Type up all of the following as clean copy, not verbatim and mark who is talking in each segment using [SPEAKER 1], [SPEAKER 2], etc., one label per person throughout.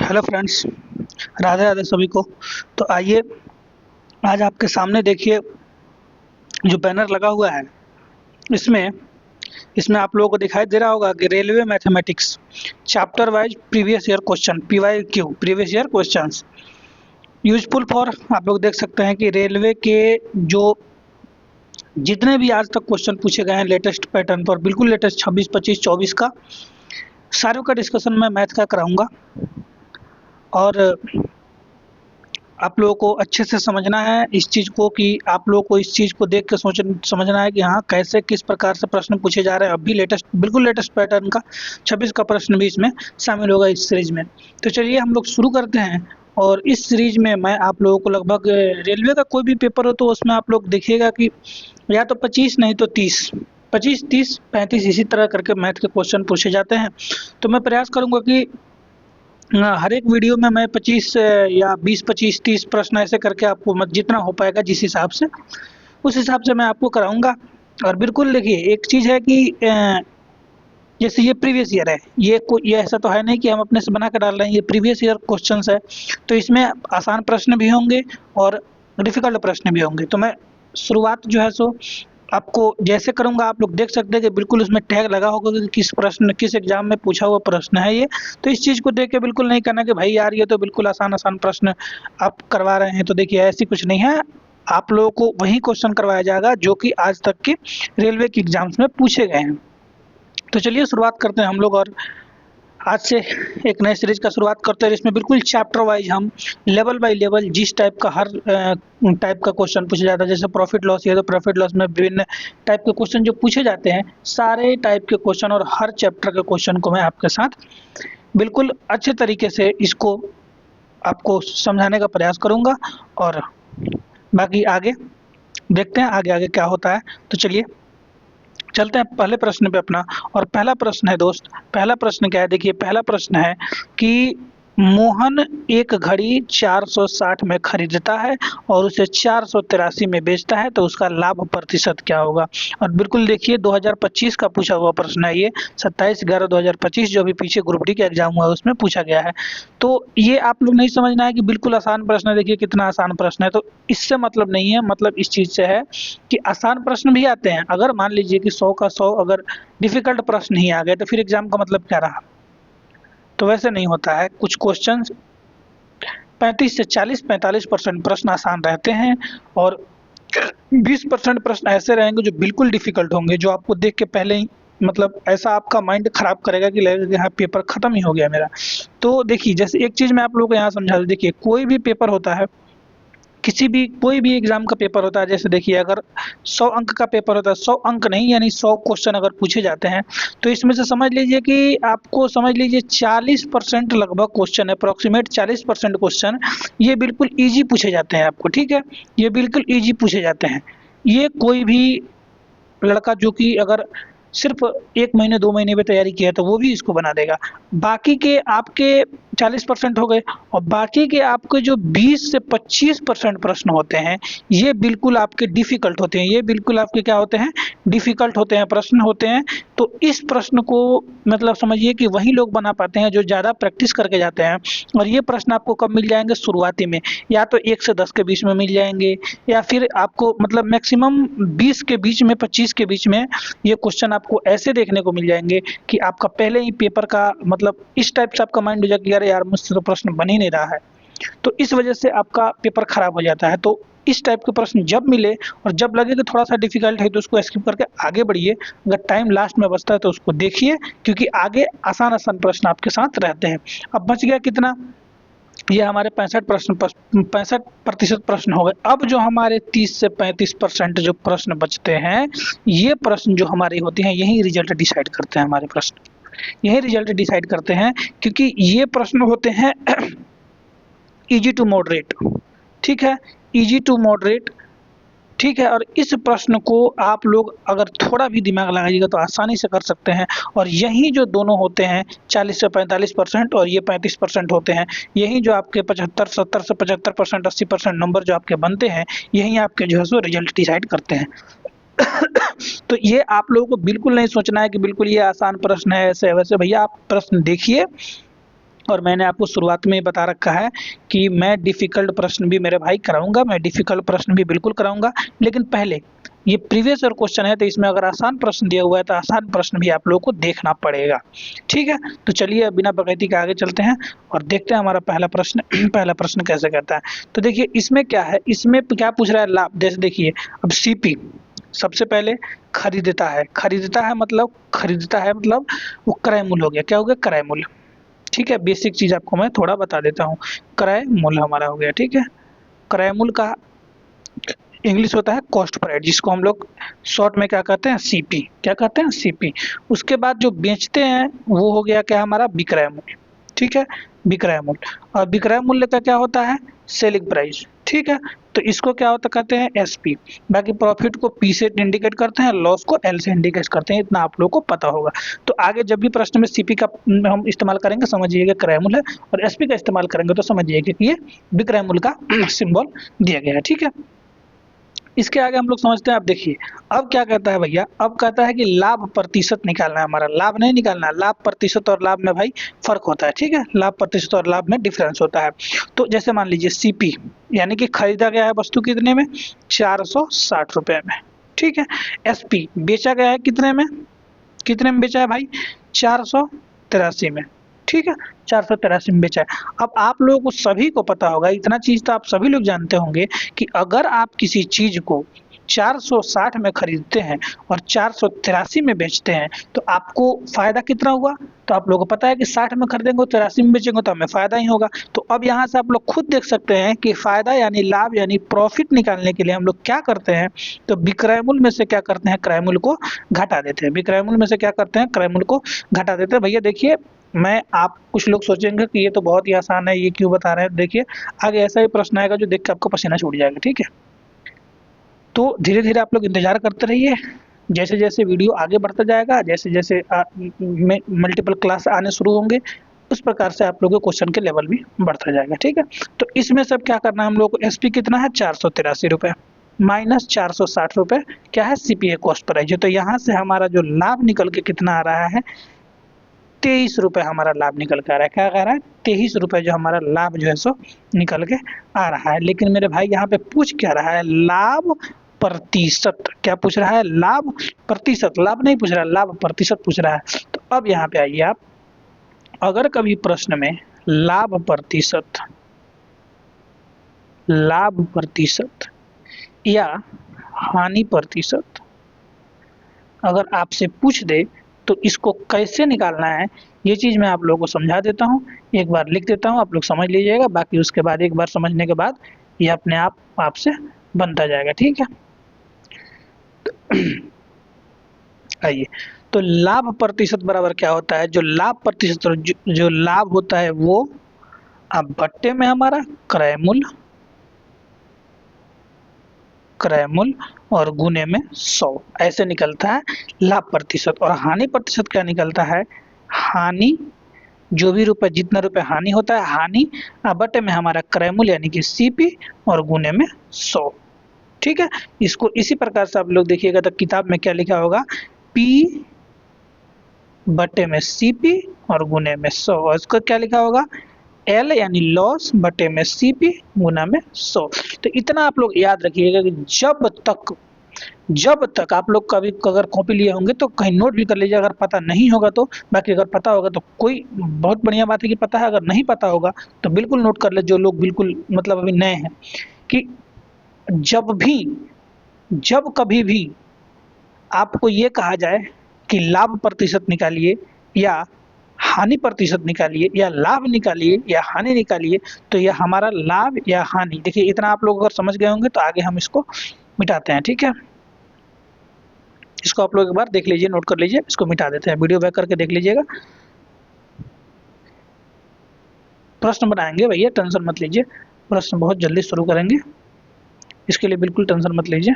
[SPEAKER 1] Hello friends, Radhe Radhe सभी को। तो आइए आज आपके सामने देखिए जो बैनर लगा हुआ है इसमें इसमें आप लोगों को दिखाई दे रहा होगा कि railway mathematics chapter wise previous year question PYQ previous year questions useful for. आप लोग देख सकते हैं कि रेलवे के जो जितने भी आज तक क्वेश्चन पूछे गए हैं लेटेस्ट पैटर्न पर, बिल्कुल लेटेस्ट 26, 25, 24 का सारों का डिस्कशन मैं मैथ का कराऊंगा। और आप लोगों को अच्छे से समझना है इस चीज़ को कि आप लोगों को इस चीज़ को देख के समझना है कि हाँ कैसे किस प्रकार से प्रश्न पूछे जा रहे हैं। अभी लेटेस्ट बिल्कुल लेटेस्ट पैटर्न का 26 का प्रश्न भी इसमें शामिल होगा इस सीरीज में। तो चलिए हम लोग शुरू करते हैं। और इस सीरीज में मैं आप लोगों को लगभग रेलवे का कोई भी पेपर हो तो उसमें आप लोग देखिएगा कि या तो 25 नहीं तो 30, 25, 30, 35 इसी तरह करके मैथ के क्वेश्चन पूछे जाते हैं। तो मैं प्रयास करूँगा कि हर एक वीडियो में मैं 25 या 20, 25, 30 प्रश्न ऐसे करके आपको जितना हो पाएगा जिस हिसाब से उस हिसाब से मैं आपको कराऊंगा। और बिल्कुल देखिए एक चीज़ है कि जैसे ये प्रीवियस ईयर है, ये ऐसा तो है नहीं कि हम अपने से बना कर डाल रहे हैं, ये प्रीवियस ईयर क्वेश्चंस है। तो इसमें आसान प्रश्न भी होंगे और डिफिकल्ट प्रश्न भी होंगे। तो मैं शुरुआत जो है सो आपको जैसे करूंगा आप लोग देख सकते हैं कि बिल्कुल उसमें टैग लगा होगा कि किस प्रश्न किस एग्जाम में पूछा हुआ प्रश्न है ये। तो इस चीज़ को देख के बिल्कुल नहीं कहना कि भाई यार ये तो बिल्कुल आसान आसान प्रश्न आप करवा रहे हैं। तो देखिए ऐसी कुछ नहीं है, आप लोगों को वही क्वेश्चन करवाया जाएगा जो कि आज तक के रेलवे के एग्जाम्स में पूछे गए हैं। तो चलिए शुरुआत करते हैं हम लोग और आज से एक नए सीरीज का शुरुआत करते हैं। इसमें बिल्कुल चैप्टर वाइज हम लेवल बाय लेवल जिस टाइप का हर टाइप का क्वेश्चन पूछा जाता है, जैसे प्रॉफिट लॉस है तो प्रॉफिट लॉस में विभिन्न टाइप के क्वेश्चन जो पूछे जाते हैं, सारे टाइप के क्वेश्चन और हर चैप्टर के क्वेश्चन को मैं आपके साथ बिल्कुल अच्छे तरीके से इसको आपको समझाने का प्रयास करूंगा। और बाकी आगे देखते हैं आगे आगे क्या होता है। तो चलिए चलते हैं पहले प्रश्न पे अपना। और पहला प्रश्न है दोस्त, पहला प्रश्न क्या है देखिए, पहला प्रश्न है कि मोहन एक घड़ी 460 में खरीदता है और उसे 483 में बेचता है तो उसका लाभ प्रतिशत क्या होगा। और बिल्कुल देखिए 2025 का पूछा हुआ प्रश्न है ये, 27/11/2025 जो अभी पीछे ग्रुप डी का एग्जाम हुआ है उसमें पूछा गया है। तो ये आप लोग नहीं समझना है कि बिल्कुल आसान प्रश्न है, देखिए कितना आसान प्रश्न है। तो इससे मतलब नहीं है, मतलब इस चीज से है कि आसान प्रश्न भी आते हैं। अगर मान लीजिए कि 100 का 100 अगर डिफिकल्ट प्रश्न ही आ गए तो फिर एग्जाम का मतलब क्या रहा। तो वैसे नहीं होता है, कुछ क्वेश्चन 35 से 40, 45% प्रश्न आसान रहते हैं और 20% प्रश्न ऐसे रहेंगे जो बिल्कुल डिफिकल्ट होंगे, जो आपको देख के पहले ही मतलब ऐसा आपका माइंड खराब करेगा कि लगेगा कि हाँ पेपर खत्म ही हो गया मेरा। तो देखिए जैसे एक चीज मैं आप लोगों को यहाँ समझा दूं, देखिए कोई भी पेपर होता है, किसी भी कोई भी एग्जाम का पेपर होता है, जैसे देखिए अगर 100 अंक का पेपर होता है, 100 अंक नहीं यानी 100 क्वेश्चन अगर पूछे जाते हैं तो इसमें से समझ लीजिए कि आपको समझ लीजिए 40% लगभग क्वेश्चन, अप्रोक्सीमेट 40% क्वेश्चन ये बिल्कुल ईजी पूछे जाते हैं आपको, ठीक है। ये बिल्कुल ईजी पूछे जाते हैं। ये कोई भी लड़का जो कि अगर सिर्फ 1 महीने 2 महीने में तैयारी किया तो वो भी इसको बना देगा। बाकी के आपके 40% हो गए और बाकी के आपके जो 20 से 25% प्रश्न होते हैं ये बिल्कुल आपके डिफिकल्ट होते हैं, ये बिल्कुल आपके क्या होते हैं, डिफिकल्ट होते हैं, प्रश्न होते हैं। तो इस प्रश्न को मतलब समझिए कि वही लोग बना पाते हैं जो ज़्यादा प्रैक्टिस करके जाते हैं। और ये प्रश्न आपको कब मिल जाएंगे, शुरुआती में, या तो 1 से 10 के बीच में मिल जाएंगे या फिर आपको मतलब मैक्सिमम 20 के बीच में, 25 के बीच में ये क्वेश्चन आपको ऐसे देखने को मिल जाएंगे कि आपका पहले ही पेपर का मतलब इस टाइप से आपका माइंड हो जाएगा कि अरे यार मुझसे तो प्रश्न बन ही नहीं रहा है। तो इस वजह से आपका पेपर खराब हो जाता है। तो इस टाइप के प्रश्न जब मिले और जब लगे कि थोड़ा सा डिफिकल्ट है तो उसको स्किप करके आगे बढ़िए। अगर टाइम लास्ट में बचता है तो उसको देखिए क्योंकि आगे आसान आसान प्रश्न आपके साथ रहते हैं। अब बच गया कितना, ये हमारे 65% प्रश्न हो गए। अब जो हमारे 30 से 35% जो प्रश्न बचते हैं, ये प्रश्न जो हमारी होती हैं यही रिजल्ट डिसाइड करते हैं, हमारे प्रश्न यही रिजल्ट डिसाइड करते हैं क्योंकि ये प्रश्न होते हैं इजी टू मॉडरेट, ठीक है, इजी टू मॉडरेट, ठीक है। और इस प्रश्न को आप लोग अगर थोड़ा भी दिमाग लगाइएगा तो आसानी से कर सकते हैं। और यही जो दोनों होते हैं 40 से 45% और ये 35% होते हैं, यही जो आपके 75, 70 से 75%, 80% नंबर जो आपके बनते हैं, यही आपके जो है सो रिजल्ट डिसाइड करते हैं। तो ये आप लोगों को बिल्कुल नहीं सोचना है कि बिल्कुल ये आसान प्रश्न है ऐसे वैसे। भैया आप प्रश्न देखिए और मैंने आपको शुरुआत में ही बता रखा है कि मैं डिफ़िकल्ट प्रश्न भी मेरे भाई कराऊँगा, मैं डिफ़िकल्ट प्रश्न भी बिल्कुल कराऊँगा। लेकिन पहले ये प्रीवियस ईयर क्वेश्चन है, तो इसमें अगर आसान प्रश्न दिया हुआ है तो आसान प्रश्न भी आप लोगों को देखना पड़ेगा। ठीक है? तो चलिए अब बिना बकैती के आगे चलते हैं और देखते हैं हमारा पहला प्रश्न पहला प्रश्न कैसे कहता है। तो देखिए इसमें क्या है, इसमें क्या पूछ रहा है लाभ। जैसे देखिए अब सीपी सबसे पहले खरीदता है मतलब वो क्रय मूल्य हो गया। क्या हो गया? क्रय मूल्य। ठीक है, बेसिक चीज आपको मैं थोड़ा बता देता हूँ। क्रय मूल्य हमारा हो गया। ठीक है, क्रय मूल्य का इंग्लिश होता है कॉस्ट प्राइस, जिसको हम लोग शॉर्ट में क्या कहते हैं? सीपी। क्या कहते हैं? सीपी। उसके बाद जो बेचते हैं वो हो गया क्या हमारा? विक्रय मूल्य। ठीक है, विक्रय मूल्य। और विक्रय मूल्य का क्या होता है? Selling price. ठीक है, तो इसको क्या होता कहते हैं? एसपी। बाकी प्रॉफिट को पी से इंडिकेट करते हैं, लॉस को एल से इंडिकेट करते हैं। इतना आप लोगों को पता होगा। तो आगे जब भी प्रश्न में सीपी का हम इस्तेमाल करेंगे समझिएगा क्रय मूल्य है, और एसपी का इस्तेमाल करेंगे तो समझिएगा कि ये विक्रय मूल्य का सिंबल दिया गया है। ठीक है, इसके आगे हम लोग समझते हैं। अब देखिए अब क्या कहता है भैया, अब कहता है कि लाभ प्रतिशत निकालना है हमारा। लाभ नहीं निकालना है, लाभ प्रतिशत और लाभ में भाई फर्क होता है। ठीक है, लाभ प्रतिशत और लाभ में डिफरेंस होता है। तो जैसे मान लीजिए सीपी यानी कि खरीदा गया है वस्तु कितने में? 460 रुपए में। ठीक है, एसपी बेचा गया है कितने में बेचा है भाई? 483 में। ठीक है, 483 में बेचा है। अब आप लोगों को सभी को पता होगा, इतना चीज तो आप सभी लोग जानते होंगे कि अगर आप किसी चीज को 460 में खरीदते हैं और 483 में बेचते हैं तो आपको फायदा कितना हुआ? तो आप लोगों को पता है कि 60 में खरीदेंगे और 83 में बेचेंगे तो हमें फायदा ही होगा। तो अब यहाँ से आप लोग खुद देख सकते हैं कि फायदा यानी लाभ यानी प्रॉफिट निकालने के लिए हम लोग क्या करते हैं? तो विक्रय मूल्य में से क्या करते हैं? क्रय मूल्य को घटा देते हैं। विक्रय मूल्य में से क्या करते हैं? क्रय मूल्य को घटा देते हैं। भैया देखिए, मैं आप कुछ लोग सोचेंगे कि ये तो बहुत ही आसान है, ये क्यों बता रहे हैं? देखिए आगे ऐसा ही प्रश्न आएगा जो देख के आपको पसीना छूट जाएगा। ठीक है, तो धीरे धीरे आप लोग इंतजार करते रहिए। जैसे जैसे वीडियो आगे बढ़ता जाएगा, जैसे जैसे मल्टीपल क्लास आने शुरू होंगे, उस प्रकार से आप लोगों के क्वेश्चन के लेवल भी बढ़ता जाएगा। ठीक है, तो इसमें सब क्या करना है हम लोग को? एसपी कितना है? 483 रुपए माइनस 460 रुपए क्या है? सीपीए कॉस्ट प्राइस है। तो यहाँ से हमारा जो लाभ निकल के कितना आ रहा है? 23 रुपए हमारा लाभ निकल के आ रहा है। क्या कह रहा है? 23 रुपए जो हमारा लाभ जो है सो निकल के आ रहा है। लेकिन मेरे भाई यहाँ पे पूछ क्या रहा है? लाभ प्रतिशत। क्या पूछ रहा है? लाभ प्रतिशत। लाभ नहीं पूछ रहा है, लाभ प्रतिशत पूछ रहा है। तो अब यहाँ पे आइए आप, अगर कभी प्रश्न में लाभ प्रतिशत या हानि प्रतिशत अगर आपसे पूछ दे तो इसको कैसे निकालना है, ये चीज़ मैं आप लोगों को समझा देता हूँ। एक बार लिख देता हूँ, आप लोग समझ लीजिएगा। बाकी उसके बाद एक बार समझने के बाद ये अपने आप आपसे बनता जाएगा। ठीक है, आइए, तो लाभ प्रतिशत बराबर क्या होता है? जो लाभ प्रतिशत और जो लाभ होता है वो अब बट्टे में हमारा क्रय मूल्य और गुने में 100 ऐसे निकलता है लाभ प्रतिशत। और हानि प्रतिशत क्या निकलता है? हानि जो भी रुपए, जितना रुपए हानि होता है, हानि बटे में हमारा क्रय मूल्य यानी कि सीपी और गुने में 100। ठीक है, इसको इसी प्रकार से आप लोग देखिएगा तो किताब में क्या लिखा होगा? पी बटे में सीपी और गुने में 100। और इसको क्या लिखा होगा? एल यानी लॉस बटे में सीपी गुना में 100। तो इतना आप लोग याद रखिएगा कि जब तक आप लोग कभी अगर कॉपी लिए होंगे तो कहीं नोट भी कर लीजिए, अगर पता नहीं होगा तो। बाकी अगर पता होगा तो कोई बहुत बढ़िया बात है कि पता है, अगर नहीं पता होगा तो बिल्कुल नोट कर ले, जो लोग बिल्कुल मतलब अभी नए हैं, कि जब कभी भी आपको ये कहा जाए कि लाभ प्रतिशत निकालिए या हानि प्रतिशत निकालिए या लाभ निकालिए या हानि निकालिए, तो यह हमारा लाभ या हानि। देखिए इतना आप लोग अगर समझ गए होंगे तो आगे हम इसको मिटाते हैं। ठीक है, इसको आप लोग एक बार देख लीजिए, नोट कर लीजिए, इसको मिटा देते हैं। वीडियो बैक करके देख लीजिएगा। प्रश्न बनाएंगे भैया, टेंशन मत लीजिए, प्रश्न बहुत जल्दी शुरू करेंगे, इसके लिए बिल्कुल टेंशन मत लीजिए।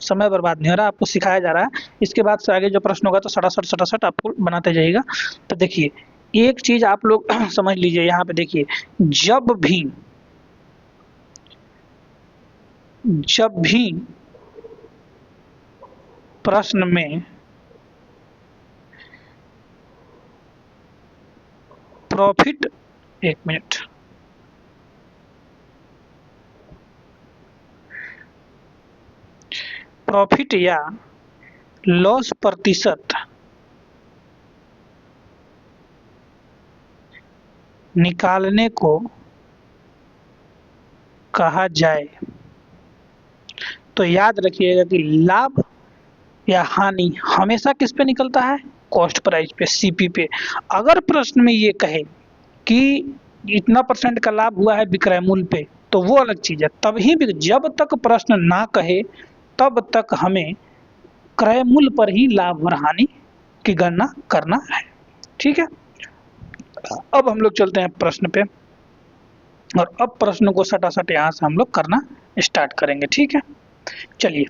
[SPEAKER 1] समय बर्बाद नहीं हो रहा, आपको सिखाया जा रहा है। इसके बाद से आगे जो प्रश्न होगा तो सटासट आपको बनाते जाइएगा। तो देखिए एक चीज आप लोग समझ लीजिए, यहाँ पे देखिए, जब भी प्रश्न में प्रॉफिट, एक मिनट, प्रॉफिट या लॉस प्रतिशत निकालने को कहा जाए तो याद रखिएगा कि लाभ या हानि हमेशा किस पे निकलता है, कॉस्ट प्राइस पे, सीपी पे। अगर प्रश्न में ये कहे कि इतना परसेंट का लाभ हुआ है विक्रय मूल्य पे तो वो अलग चीज है, तभी भी जब तक प्रश्न ना कहे तब तक हमें क्रय मूल्य पर ही लाभ और हानि की गणना करना है। ठीक है, अब हम लोग चलते हैं प्रश्न पे और अब प्रश्न को सटासट यहाँ से हम लोग करना स्टार्ट करेंगे। ठीक है, चलिए,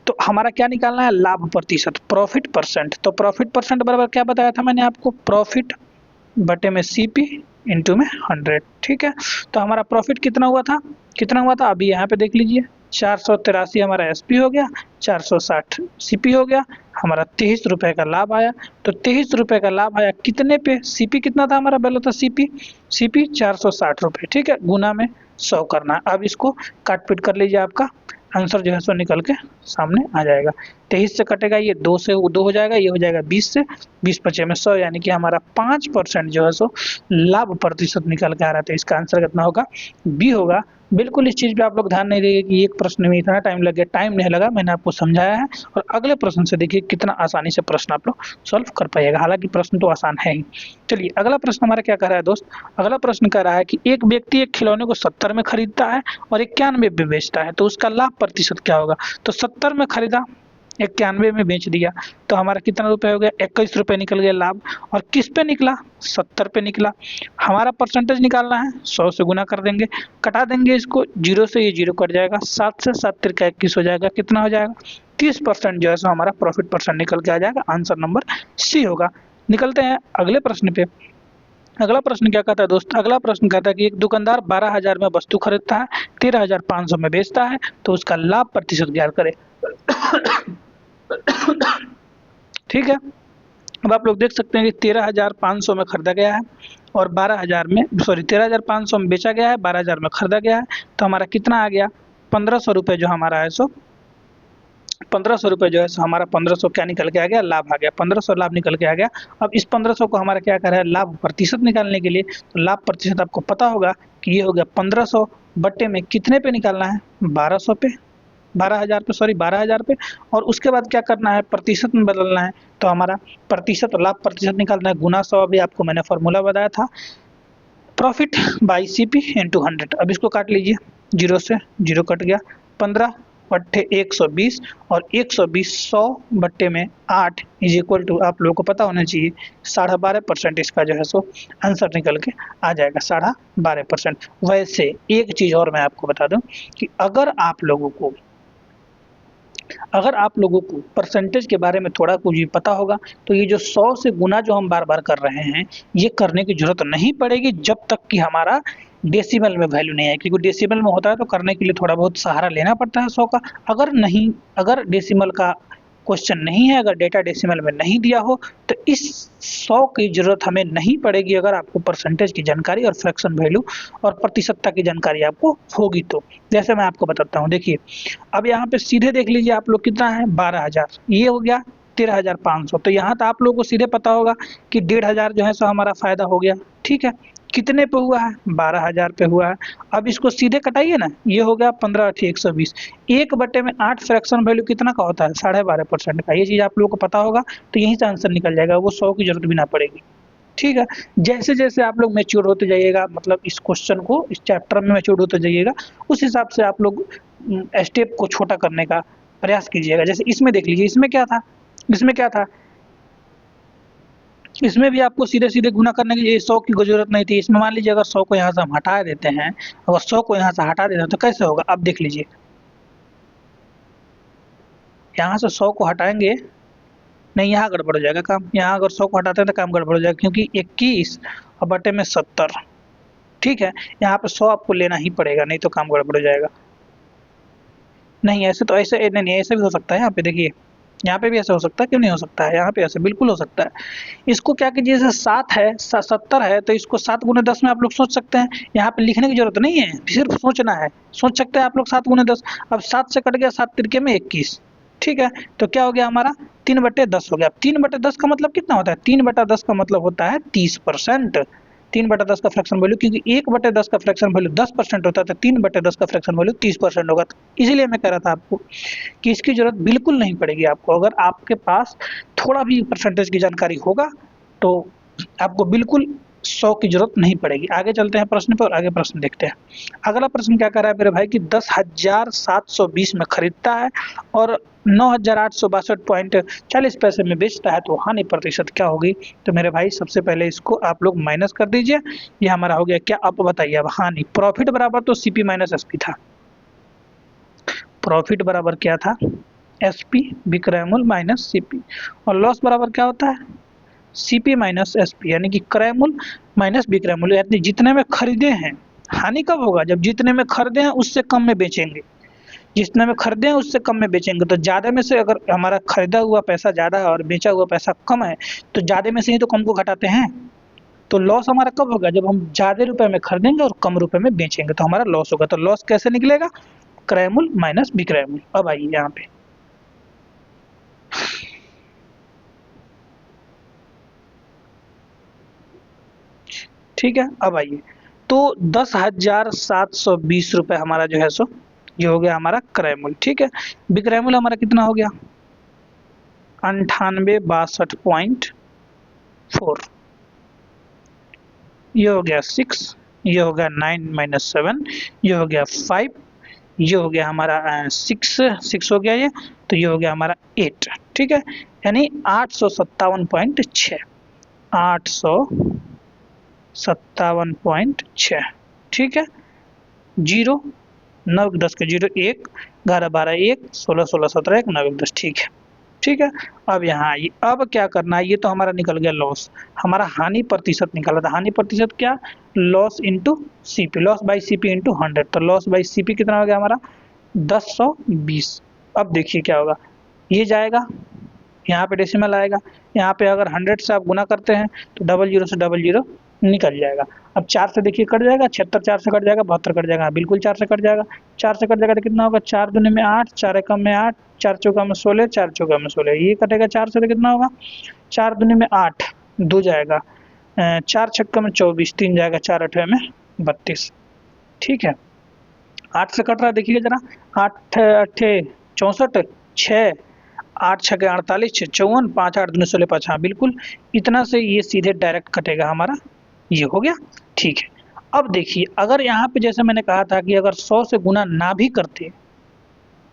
[SPEAKER 1] तो हमारा क्या निकालना है, लाभ प्रतिशत, प्रॉफिट परसेंट। तो प्रॉफिट परसेंट बराबर क्या बताया था मैंने आपको, प्रॉफिट बटे में सीपी इंटू में 100। ठीक है, तो हमारा प्रॉफिट कितना हुआ था, कितना हुआ था, अभी यहाँ पे देख लीजिए, 483 हमारा एसपी हो गया, 460 सीपी हो गया, हमारा 23 रुपए का लाभ आया। तो 23 रुपए का लाभ आया कितने पे, सीपी कितना था हमारा, पहले था सीपी 460 रुपए। ठीक है, गुना में 100 करना है। अब इसको काट पीट कर लीजिए, आपका आंसर जो है सो निकल के सामने आ जाएगा। 23 से कटेगा ये, 2 से 2 हो जाएगा, ये हो जाएगा 20 से, 20 बचे में 100, यानी कि हमारा 5% जो है सो लाभ प्रतिशत निकल के आ रहा था। इसका आंसर कितना होगा, बी होगा। बिल्कुल इस चीज पे आप लोग ध्यान नहीं देंगे कि एक प्रश्न में इतना टाइम लग गया, टाइम नहीं लगा, मैंने आपको समझाया है। और अगले प्रश्न से देखिए कितना आसानी से प्रश्न आप लोग सॉल्व कर पाइएगा, हालांकि प्रश्न तो आसान है ही। चलिए, अगला प्रश्न हमारा क्या कह रहा है दोस्त, अगला प्रश्न कह रहा है कि एक व्यक्ति एक खिलौने को 70 में खरीदता है और 91 में बेचता है, तो उसका लाभ प्रतिशत क्या होगा। तो 70 में खरीदा, 91 में बेच दिया, तो हमारा कितना रुपए हो गया, 21 रुपए निकल गया लाभ। और किस पे निकला, 70 पे निकला। हमारा परसेंटेज निकालना है, 100 से गुना कर देंगे, कटा देंगे इसको, 0 से ये 0 कट जाएगा, 7 से 7 तिरका 21 हो जाएगा, कितना हो जाएगा, 30% जो है सो हमारा प्रॉफिट परसेंट निकल के आ जाएगा। आंसर नंबर सी होगा। निकलते हैं अगले प्रश्न पे। अगला प्रश्न क्या कहता है दोस्त, अगला प्रश्न कहता है कि एक दुकानदार 12,000 में वस्तु खरीदता है, 13,500 में बेचता है, तो उसका लाभ प्रतिशत ज्ञात करे। ठीक है, अब आप लोग देख सकते हैं कि 13,500 में खरीदा गया है और 12,000 में, सॉरी 13,500 में बेचा गया है, 12,000 में खरीदा गया है, तो हमारा कितना आ गया, 1,500 रुपये जो हमारा है सो 1,500 रुपये जो है सो हमारा 1,500 क्या निकल के आ गया, लाभ आ गया, 1,500 लाभ निकल के आ गया। अब इस 1,500 को हमारा क्या कर रहा है, लाभ प्रतिशत निकालने के लिए, तो लाभ प्रतिशत आपको पता होगा कि ये हो गया 1,500 बट्टे में कितने पे निकालना है, 1,200 पे, 12,000 पे, सॉरी 12,000 पे। और उसके बाद क्या करना है, प्रतिशत में बदलना है, तो हमारा प्रतिशत, लाभ प्रतिशत निकालना है, गुना 100, अभी आपको मैंने फॉर्मूला बताया था, प्रॉफिट बाई सीपी इंटू 100। अब इसको काट लीजिए, 0 से 0 कट गया, 15 बट्टे 120 और 120 100 बट्टे में 8 इज इक्वल टू, आप लोगों को पता होना चाहिए, 12.5% इसका जो है सो आंसर निकल के आ जाएगा, 12.5%। वैसे एक चीज और मैं आपको बता दूं कि अगर आप लोगों को परसेंटेज के बारे में थोड़ा कुछ भी पता होगा तो ये जो 100 से गुना जो हम बार बार कर रहे हैं, ये करने की जरूरत नहीं पड़ेगी जब तक कि हमारा डेसिमल में वैल्यू नहीं है, क्योंकि डेसिमल में होता है तो करने के लिए थोड़ा बहुत सहारा लेना पड़ता है 100 का। अगर डेसिमल का क्वेश्चन नहीं है, अगर डेटा डेसिमल में नहीं दिया हो, तो इस 100 की जरूरत हमें नहीं पड़ेगी अगर आपको परसेंटेज की जानकारी और फ्रैक्शन वैल्यू और प्रतिशतता की जानकारी आपको होगी तो। जैसे मैं आपको बताता हूँ, देखिए अब यहाँ पे सीधे देख लीजिए आप लोग, कितना है 12,000, ये हो गया 13,500, तो यहाँ तो आप लोगों को सीधे पता होगा कि 1,500 जो है सो हमारा फायदा हो गया। ठीक है, कितने पे हुआ है, 12,000 पे हुआ है। अब इसको सीधे कटाइए ना, ये हो गया 15 × 120, 1 बटे में 8 फ्रैक्शन वैल्यू कितना का होता है, 12.5% का। ये चीज आप लोगों को पता होगा तो यहीं से आंसर निकल जाएगा, वो 100 की जरूरत भी ना पड़ेगी। ठीक है, जैसे जैसे आप लोग मैच्योर होते जाइएगा, मतलब इस क्वेश्चन को, इस चैप्टर में मैच्योर होते जाइएगा, उस हिसाब से आप लोग स्टेप को छोटा करने का प्रयास कीजिएगा। जैसे इसमें देख लीजिए, इसमें क्या था, इसमें भी आपको सीधे सीधे गुना करने की 100 की जरूरत नहीं थी। इसमें मान लीजिए अगर 100 को यहाँ से हम हटा देते हैं, अगर 100 को यहाँ से हटा देते हैं तो कैसे होगा, अब देख लीजिए, यहाँ से 100 को हटाएंगे, नहीं यहाँ गड़बड़ हो जाएगा काम, यहाँ अगर 100 को हटाते हैं तो काम गड़बड़ हो जाएगा, क्योंकि 21 और बटे में 70। ठीक है, यहाँ पे 100 आपको लेना ही पड़ेगा, नहीं तो काम गड़बड़ हो जाएगा। नहीं ऐसे भी हो सकता है, यहाँ पे देखिए यहाँ पे भी ऐसा हो सकता है, क्यों नहीं हो सकता है, यहाँ पे ऐसे बिल्कुल हो सकता है। इसको क्या कीजिए, जैसे 7 है 70 है तो इसको 7 गुने 10 में आप लोग सोच सकते हैं, यहाँ पे लिखने की जरूरत नहीं है, सिर्फ सोचना है, सोच सकते हैं आप लोग 7 गुने 10। अब 7 से कट गया 7 तिरके में 21, ठीक है, तो क्या हो गया हमारा 3/10 हो गया। 3/10 का मतलब कितना होता है, 3/10 का मतलब होता है 30%। 3/10 का फ्रैक्शन वैल्यू, क्योंकि 1/10 का फ्रैक्शन वैल्यू 10% होता है, तो 3/10 का फ्रैक्शन वैल्यू 30% होगा। तो इसीलिए मैं कह रहा था आपको कि इसकी जरूरत बिल्कुल नहीं पड़ेगी आपको, अगर आपके पास थोड़ा भी परसेंटेज की जानकारी होगा तो आपको बिल्कुल 100 की जरूरत नहीं पड़ेगी। आगे चलते हैं प्रश्न पर, आगे प्रश्न देखते हैं। अगला प्रश्न क्या कर रहा है मेरे भाई कि 10,720 में खरीदता है और 9,862.40 में बेचता है, तो हानि प्रतिशत क्या होगी। तो मेरे भाई सबसे पहले इसको आप लोग माइनस कर दीजिए, ये हमारा हो गया क्या, अब बताइए। अब हानि, प्रॉफिट बराबर तो सीपी माइनस एसपी था, प्रॉफिट बराबर क्या था, एसपी विक्रय मूल्य माइनस सीपी, और लॉस बराबर क्या होता है, सीपी माइनस एसपी, यानी कि क्रय मूल्य माइनस विक्रय मूल्य, यानी जितने में खरीदे हैं। हानि कब होगा, जब जितने में खरीदे हैं उससे कम में बेचेंगे, जितने में खरीदे हैं उससे कम में बेचेंगे। तो ज्यादा में से अगर हमारा खरीदा हुआ पैसा ज्यादा है और बेचा हुआ पैसा कम है, तो ज्यादा में से ही तो कम को घटाते हैं। तो लॉस हमारा कब होगा, जब हम ज्यादा रुपए में खरीदेंगे और कम रुपए में बेचेंगे, तो हमारा लॉस होगा। तो लॉस कैसे निकलेगा, क्रय मूल्य माइनस विक्रय मूल्य। अब आइए यहाँ पे, ठीक है, अब आइए, तो 10,720 रुपए हमारा जो है सो ये हो गया हमारा क्रय मूल्य, ठीक है। विक्रय मूल्य हमारा कितना हो गया, 9862.4, ये हो गया 6, ये हो गया 9 - 7, ये हो गया 5, ये हो गया हमारा 6 हो गया ये, तो ये हो गया हमारा 8, ठीक है, यानी 857.6, 857.6, ठीक है। जीरो, 9 10 के जीरो, 1 11 12 1 16 16 17 1 9 10, ठीक है, ठीक है। अब यहाँ आइए, अब क्या करना है, ये तो हमारा निकल गया लॉस, हमारा हानि प्रतिशत निकाला था। हानि प्रतिशत क्या, loss into CP, loss by CP into 100, तो लॉस बाई सीपी कितना हो गया हमारा 1020। अब देखिए क्या होगा, ये जाएगा, यहाँ पे डेसिमल आएगा, यहाँ पे अगर 100 से आप गुना करते हैं तो 00 से 00 निकल जाएगा। अब 4 से देखिए कट जाएगा, 76 4 से कट जाएगा, 72 कट जाएगा, बिल्कुल 4 से कट जाएगा। 4 से कट जाएगा तो कितना होगा, 4 दूनी में 8, 4 एकम में 8, 4 चौका में 16, 4 चौका में 16, ये कटेगा 4 से तो कितना होगा, 4 दूनी में 8, 2 जाएगा, 4 छक्का में 24, 3 जाएगा, 4 अठे में 32, ठीक है। 8 से कट रहा है, देखिए जरा, 8 अठे 64, 6 8 छके 48, 6 54, 5 8 दूनी 16 5, हाँ बिल्कुल इतना से ये सीधे डायरेक्ट कटेगा हमारा, ये हो गया, ठीक है। अब देखिए, अगर यहाँ पे जैसे मैंने कहा था कि अगर 100 से गुना ना भी करते,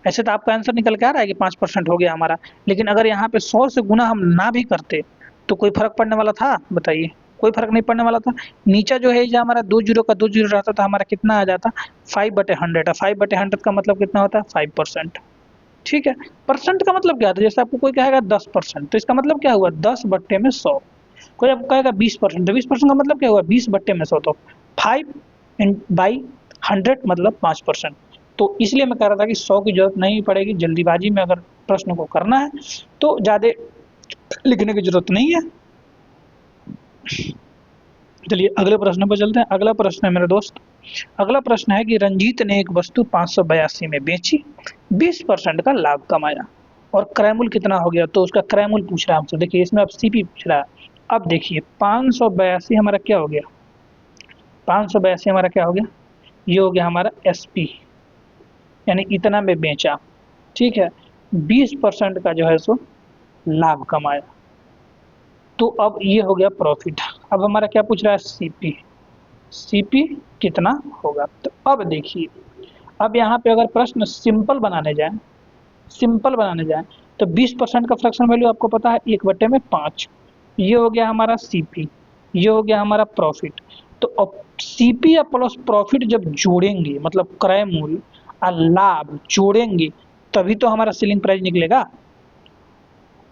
[SPEAKER 1] ऐसे तो आपका आंसर निकल के आ रहा है कि 5% हो गया हमारा, लेकिन अगर यहाँ पे 100 से गुना हम ना भी करते तो कोई फर्क पड़ने वाला था, बताइए, कोई फर्क नहीं पड़ने वाला था। नीचा जो है, जो हमारा 2 जीरो का 2 जीरो रहता था, हमारा कितना आ जाता, 5/100, 5/100 का मतलब कितना होता है 5%, ठीक है। परसेंट का मतलब क्या था, जैसे आपको कोई कहेगा 10%, तो इसका मतलब क्या हुआ 10/100। कोई आपको कहेगा 20%, तो 20% का मतलब क्या हुआ 20/100, तो 5/100 मतलब 5%। तो इसलिए मैं कह रहा था कि 100 की जरूरत नहीं पड़ेगी, जल्दीबाजी में अगर प्रश्न को करना है तो ज़्यादा लिखने की जरूरत नहीं है। चलिए अगले प्रश्न पर चलते हैं। अगला प्रश्न है मेरे दोस्त, अगला प्रश्न है कि रंजीत ने एक वस्तु 582 में बेची, 20% का लाभ कमाया और क्रय मूल्य कितना हो गया, तो उसका क्रय मूल्य पूछ रहा है हमसे। देखिए इसमें अब सीपी पूछ रहा है। अब देखिए 582 हमारा क्या हो गया, 582 हमारा क्या हो गया, ये हो गया हमारा एसपी, यानी इतना में बेचा, ठीक है। 20% का जो है सो लाभ कमाया, तो अब ये हो गया प्रॉफिट। अब हमारा क्या पूछ रहा है, सीपी, सीपी कितना होगा। तो अब देखिए, अब यहाँ पे अगर प्रश्न सिंपल बनाने जाए, सिंपल बनाने जाए तो 20% का फ्रैक्शन वैल्यू आपको पता है 1/5, ये हो गया हमारा सीपी, ये हो गया हमारा प्रॉफिट। तो अब सीपी या प्लस प्रॉफिट जब जोड़ेंगे, मतलब क्रय मूल्य और लाभ जोड़ेंगे, तभी तो हमारा सेलिंग प्राइस निकलेगा।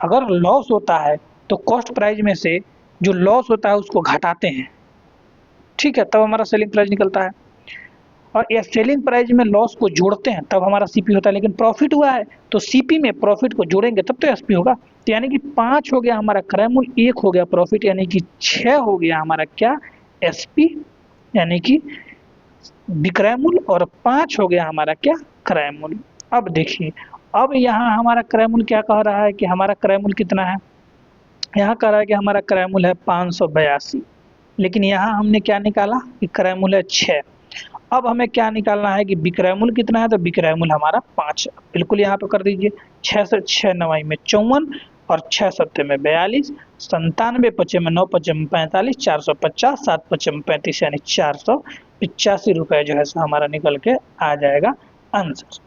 [SPEAKER 1] अगर लॉस होता है तो कॉस्ट प्राइस में से जो लॉस होता है उसको घटाते हैं, ठीक है, तब हमारा सेलिंग प्राइस निकलता है। और ये सेलिंग प्राइस में लॉस को जोड़ते हैं तब हमारा सीपी होता है, लेकिन प्रॉफिट हुआ है तो सीपी में प्रॉफिट को जोड़ेंगे तब तो एसपी होगा। तो यानी कि 5 हो गया हमारा क्रय मूल्य, 1 हो गया प्रॉफिट, यानी कि 6 हो गया हमारा क्या, एसपी, यानी कि विक्रय मूल्य, और 5 हो गया हमारा क्या, क्रय मूल्य। अब देखिए, अब यहाँ हमारा क्रय मूल्य क्या कह रहा है कि हमारा क्रय मूल्य कितना है, यहाँ कह रहा है कि हमारा क्रय मूल्य है 582, लेकिन यहाँ हमने क्या निकाला कि क्रय मूल्य है 6। अब हमें क्या निकालना है कि विक्रय मूल्य कितना है, तो विक्रय मूल्य हमारा 5। बिल्कुल यहाँ पे कर दीजिए, 6 से 6 9 में 54 और 6 7 में 42, 97 5 में 9 5 में 45, 450, 7 5 में 35, यानी 485 रुपये जो है सो हमारा निकल के आ जाएगा आंसर।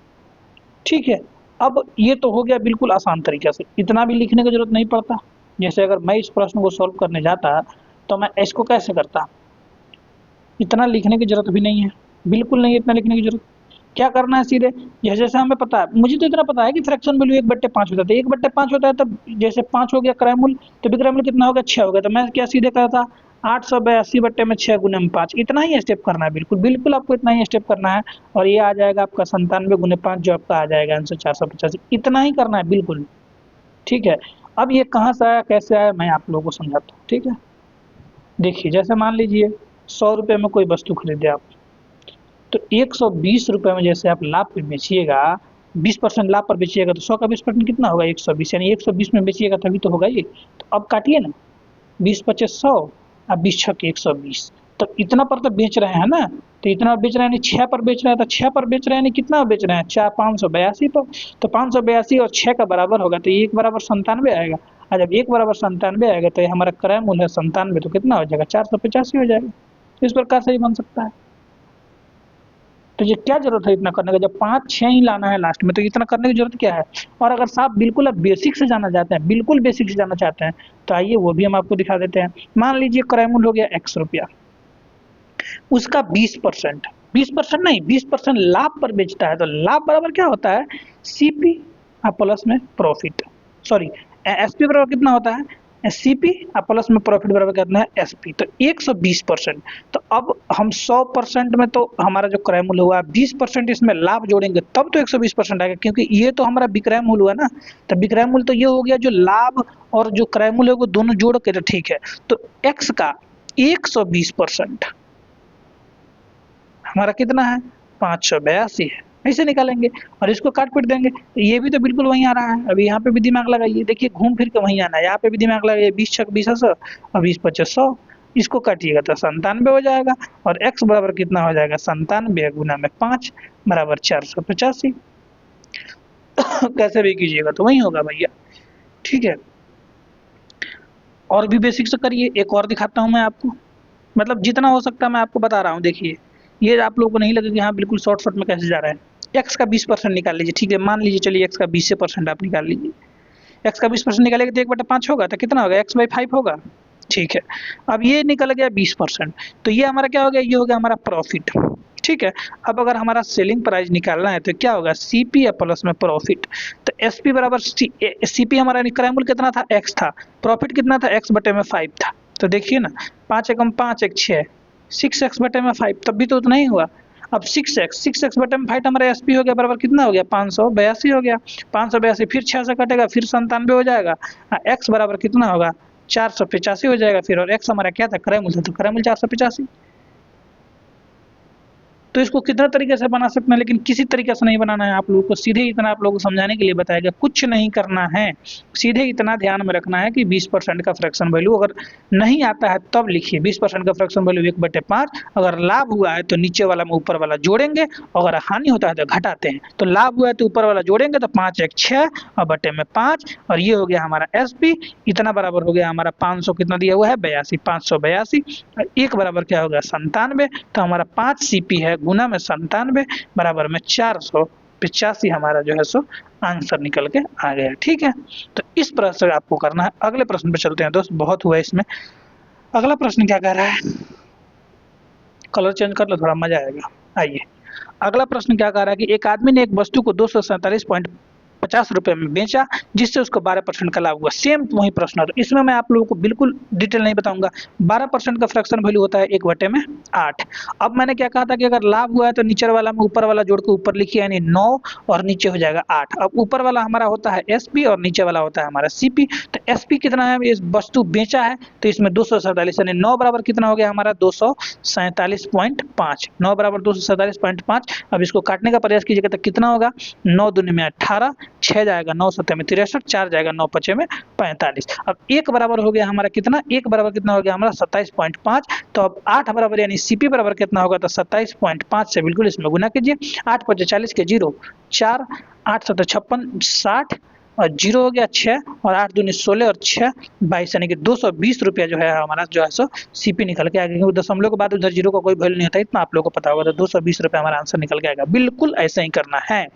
[SPEAKER 1] ठीक है, अब ये तो हो गया बिल्कुल आसान तरीके से, इतना भी लिखने की जरूरत नहीं पड़ता। जैसे अगर मैं इस प्रश्न को सॉल्व करने जाता तो मैं इसको कैसे करता, इतना लिखने की जरूरत भी नहीं है, बिल्कुल नहीं है इतना लिखने की जरूरत। क्या करना है सीधे, जैसे जैसे हमें पता है, मुझे तो इतना पता है कि फ्रैक्शन वैल्यू 1/5 होता है, 1/5 होता है, तब जैसे 5 हो गया क्रय मूल्य, तो विक्रय मूल्य कितना हो गया, 6 हो गया, तो मैं क्या सीधे करता 882/6 गुने 5, इतना ही स्टेप करना है, बिल्कुल बिल्कुल आपको इतना ही स्टेप करना है। और ये आ जाएगा आपका 97 गुने 5, जो आपका आ जाएगा आंसर 485, इतना ही करना है बिल्कुल। ठीक है, अब ये कहाँ से आया कैसे आया मैं आप लोगों को समझाता हूँ। ठीक है, देखिए जैसे मान लीजिए 100 रुपये में कोई वस्तु खरीदे आप, तो 120 रुपये में जैसे आप लाभ पे बेचिएगा, 20% लाभ पर बेचिएगा, तो 100 का 20% कितना होगा, 120, यानी 120 में बेचिएगा तभी तो होगा ये। तो अब काटिए ना, 20 25 100 और 20 6 120, तो इतना पर तो बेच रहे हैं ना, तो इतना बेच रहे हैं, 6 पर बेच रहे हैं, तो 6 पर बेच रहे हैं, कितना बेच रहे हैं, 4 582 पर, तो 582 और 6 का बराबर होगा, तो 1 बराबर 97 आएगा। और जब 1 बराबर 97 आएगा तो ये हमारा क्रय मूल्य है 97, तो कितना हो जाएगा, 485 हो जाएगा। इस प्रकार से ही बन सकता है। तो ये क्या जरूरत है इतना करने का, जब 5 6 ही लाना है लास्ट में, तो इतना करने की जरूरत क्या है। और अगर साहब बिल्कुल आप बेसिक से जाना चाहते हैं, बिल्कुल बेसिक से जाना चाहते हैं, तो आइए वो भी हम आपको दिखा देते हैं। मान लीजिए क्रय मूल्य हो गया x रुपया, उसका 20%, 20% नहीं 20% लाभ पर बेचता है, तो लाभ बराबर क्या होता है, सीपी प्लस में प्रॉफिट, सॉरी एसपी बराबर कितना होता है, सीपी प्लस में प्रॉफिट बराबर कितना है, एसपी। तो 120%, तो अब हम 100% में तो हमारा जो क्रय मूल्य हुआ, 20% इसमें लाभ जोड़ेंगे तब तो 120% आएगा, क्योंकि ये तो हमारा विक्रय मूल्य हुआ ना। तो विक्रय मूल्य तो ये हो गया जो लाभ और जो क्रय मूल्य है वो दोनों जोड़ के, ठीक है, तो एक्स का 120% हमारा कितना है, 582 है, ऐसे निकालेंगे और इसको काट पीट देंगे, तो ये भी तो बिल्कुल वहीं आ रहा है। अभी यहाँ पे भी दिमाग लगाइए, देखिए घूम फिर के वहीं आना है, यहाँ पे भी दिमाग लगाइए, 20 6 20 100 और 20 25 100, इसको काटिएगा तो 97 हो जाएगा, और x बराबर कितना हो जाएगा, 97 गुना में 5 बराबर 485। कैसे भी कीजिएगा तो वही होगा भैया। ठीक है, और भी बेसिक से करिए, एक और दिखाता हूँ मैं आपको, मतलब जितना हो सकता है मैं आपको बता रहा हूँ। देखिए ये आप लोगों को नहीं लगे कि हाँ बिल्कुल शॉर्ट में कैसे जा रहा है। x का 20% निकाल लीजिए, ठीक है, मान लीजिए चलिए x का 20% आप निकाल लीजिए, x का 20% निकालेंगे तो 1/5 होगा, तो कितना होगा, x/5 होगा। ठीक है, अब ये निकल गया 20%, तो ये हमारा क्या हो गया, ये हो गया हमारा प्रॉफिट। ठीक है, अब अगर हमारा सेलिंग प्राइस निकालना है तो क्या होगा, सीपी प्लस में प्रॉफिट, तो एसपी बराबर सीपी हमारा क्रय मूल्य कितना था, एक्स था, प्रॉफिट कितना था, x/5 था। तो देखिए ना, 5 एकम 5 1 6, 6x/5, तब भी तो उतना ही हुआ। अब 6x/5 हमारा एसपी हो गया, बराबर कितना हो गया, 582 हो गया, 582 फिर 6 से कटेगा, फिर 97 हो जाएगा, एक्स बराबर कितना होगा, 485 हो जाएगा फिर, और एक्स हमारा क्या था, क्रय मूल्य, तो क्रय मूल्य 485। तो इसको कितना तरीके से बना सकते हैं, लेकिन किसी तरीके से नहीं बनाना है आप लोगों को, सीधे इतना आप लोगों को समझाने के लिए बताया गया, कुछ नहीं करना है, सीधे इतना ध्यान में रखना है कि 20% का फ्रैक्शन वैल्यू अगर नहीं आता है तब लिखिए 20% का फ्रैक्शन वैल्यू 1/5, अगर लाभ हुआ है तो नीचे वाला में ऊपर वाला जोड़ेंगे, अगर हानि होता है तो घटाते हैं। तो लाभ हुआ है तो ऊपर वाला जोड़ेंगे, तो 5 1 6 और बटे में 5, और ये हो गया हमारा एसपी, इतना बराबर हो गया हमारा 500 कितना दिया हुआ है, 82, 582, एक बराबर क्या होगा, 97, तो हमारा 5 सीपी है गुना में 97 बराबर में 485 हमारा जो है सो आंसर निकल के आ गया। ठीक है, तो इस प्रकार से आपको करना है। अगले प्रश्न पे चलते हैं दोस्त, बहुत हुआ इसमें। अगला प्रश्न क्या कह रहा है, कलर चेंज कर लो थोड़ा मजा आएगा। आइए, अगला प्रश्न क्या कह रहा है कि एक आदमी ने एक वस्तु को 247 50 रुपये में बेचा, जिससे उसको 12% का लाभ हुआ। सेम वही प्रश्न है, तो इसमें मैं आप लोगों को बिल्कुल डिटेल नहीं बताऊंगा। 12% का फ्रैक्शन वैल्यू होता है 1/8। अब मैंने क्या कहा था कि अगर लाभ हुआ है तो नीचे वाला में ऊपर वाला जोड़ के ऊपर लिखिए, यानी 9 और नीचे हो जाएगा 8। अब ऊपर वाला हमारा होता है एसपी और नीचे वाला होता है हमारा सीपी। तो एसपी कितना है, इस वस्तु बेचा है तो इसमें 247, यानी 9 बराबर कितना हो गया हमारा 247.5। 9 बराबर 247.5। अब इसको काटने का प्रयास कीजिएगा तो कितना होगा, 9 दूनी में 18, 6 जाएगा 9 सत्ते में 63, 4 जाएगा 9 पचे में 45। अब 1 बराबर हो गया हमारा कितना, 1 बराबर कितना हो गया हमारा 27.5। तो अब 8 बराबर यानी सीपी बराबर कितना होगा, तो 27.5 से बिल्कुल इसमें गुना कीजिए। 8 पचे 40 के 0, 4, 8 सत्ते 56, 60 और 0 हो गया 6, और 8 दूनी 16 और 6 22, यानी कि 220 रुपया जो है हमारा जो है सो सीपी निकल के आएगा, क्योंकि दशमलव के बाद उधर जीरो का कोई वैल्यू नहीं होता, इतना आप लोगों को पता होगा। तो 220 रुपया हमारा आंसर निकल के आएगा। बिल्कुल ऐसा ही करना है,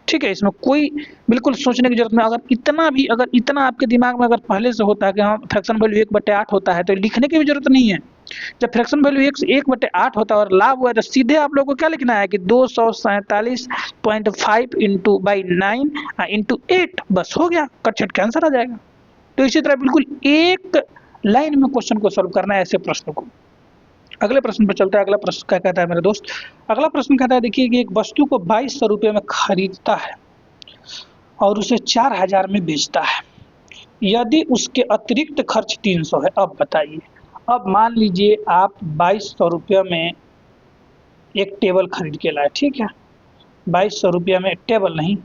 [SPEAKER 1] ठीक है। इसमें कोई बिल्कुल सोचने की जरूरत नहीं। अगर इतना आपके दिमाग में अगर पहले से होता है कि हाँ फ्रैक्शन वैल्यू 1/8 होता है, तो लिखने की भी जरूरत नहीं है। जब फ्रैक्शन वैल्यू 1/8 होता है और लाभ हुआ है, तो सीधे आप लोगों को क्या लिखना है कि 247.5 इंटू बाई 9 इंटू 8, बस हो गया, कट छट के आंसर आ जाएगा। तो इसी तरह बिल्कुल एक लाइन में क्वेश्चन को सॉल्व करना है ऐसे प्रश्न को। अगले प्रश्न पर चलता है। अगला प्रश्न क्या कहता है मेरे दोस्त, अगला प्रश्न कहता है, देखिए कि एक वस्तु को 2200 रुपये में खरीदता है और उसे 4000 में बेचता है, यदि उसके अतिरिक्त खर्च 300 है। अब बताइए, अब मान लीजिए आप 2200 रुपये में एक टेबल खरीद के लाए, ठीक है। 2200 रुपये में टेबल नहीं,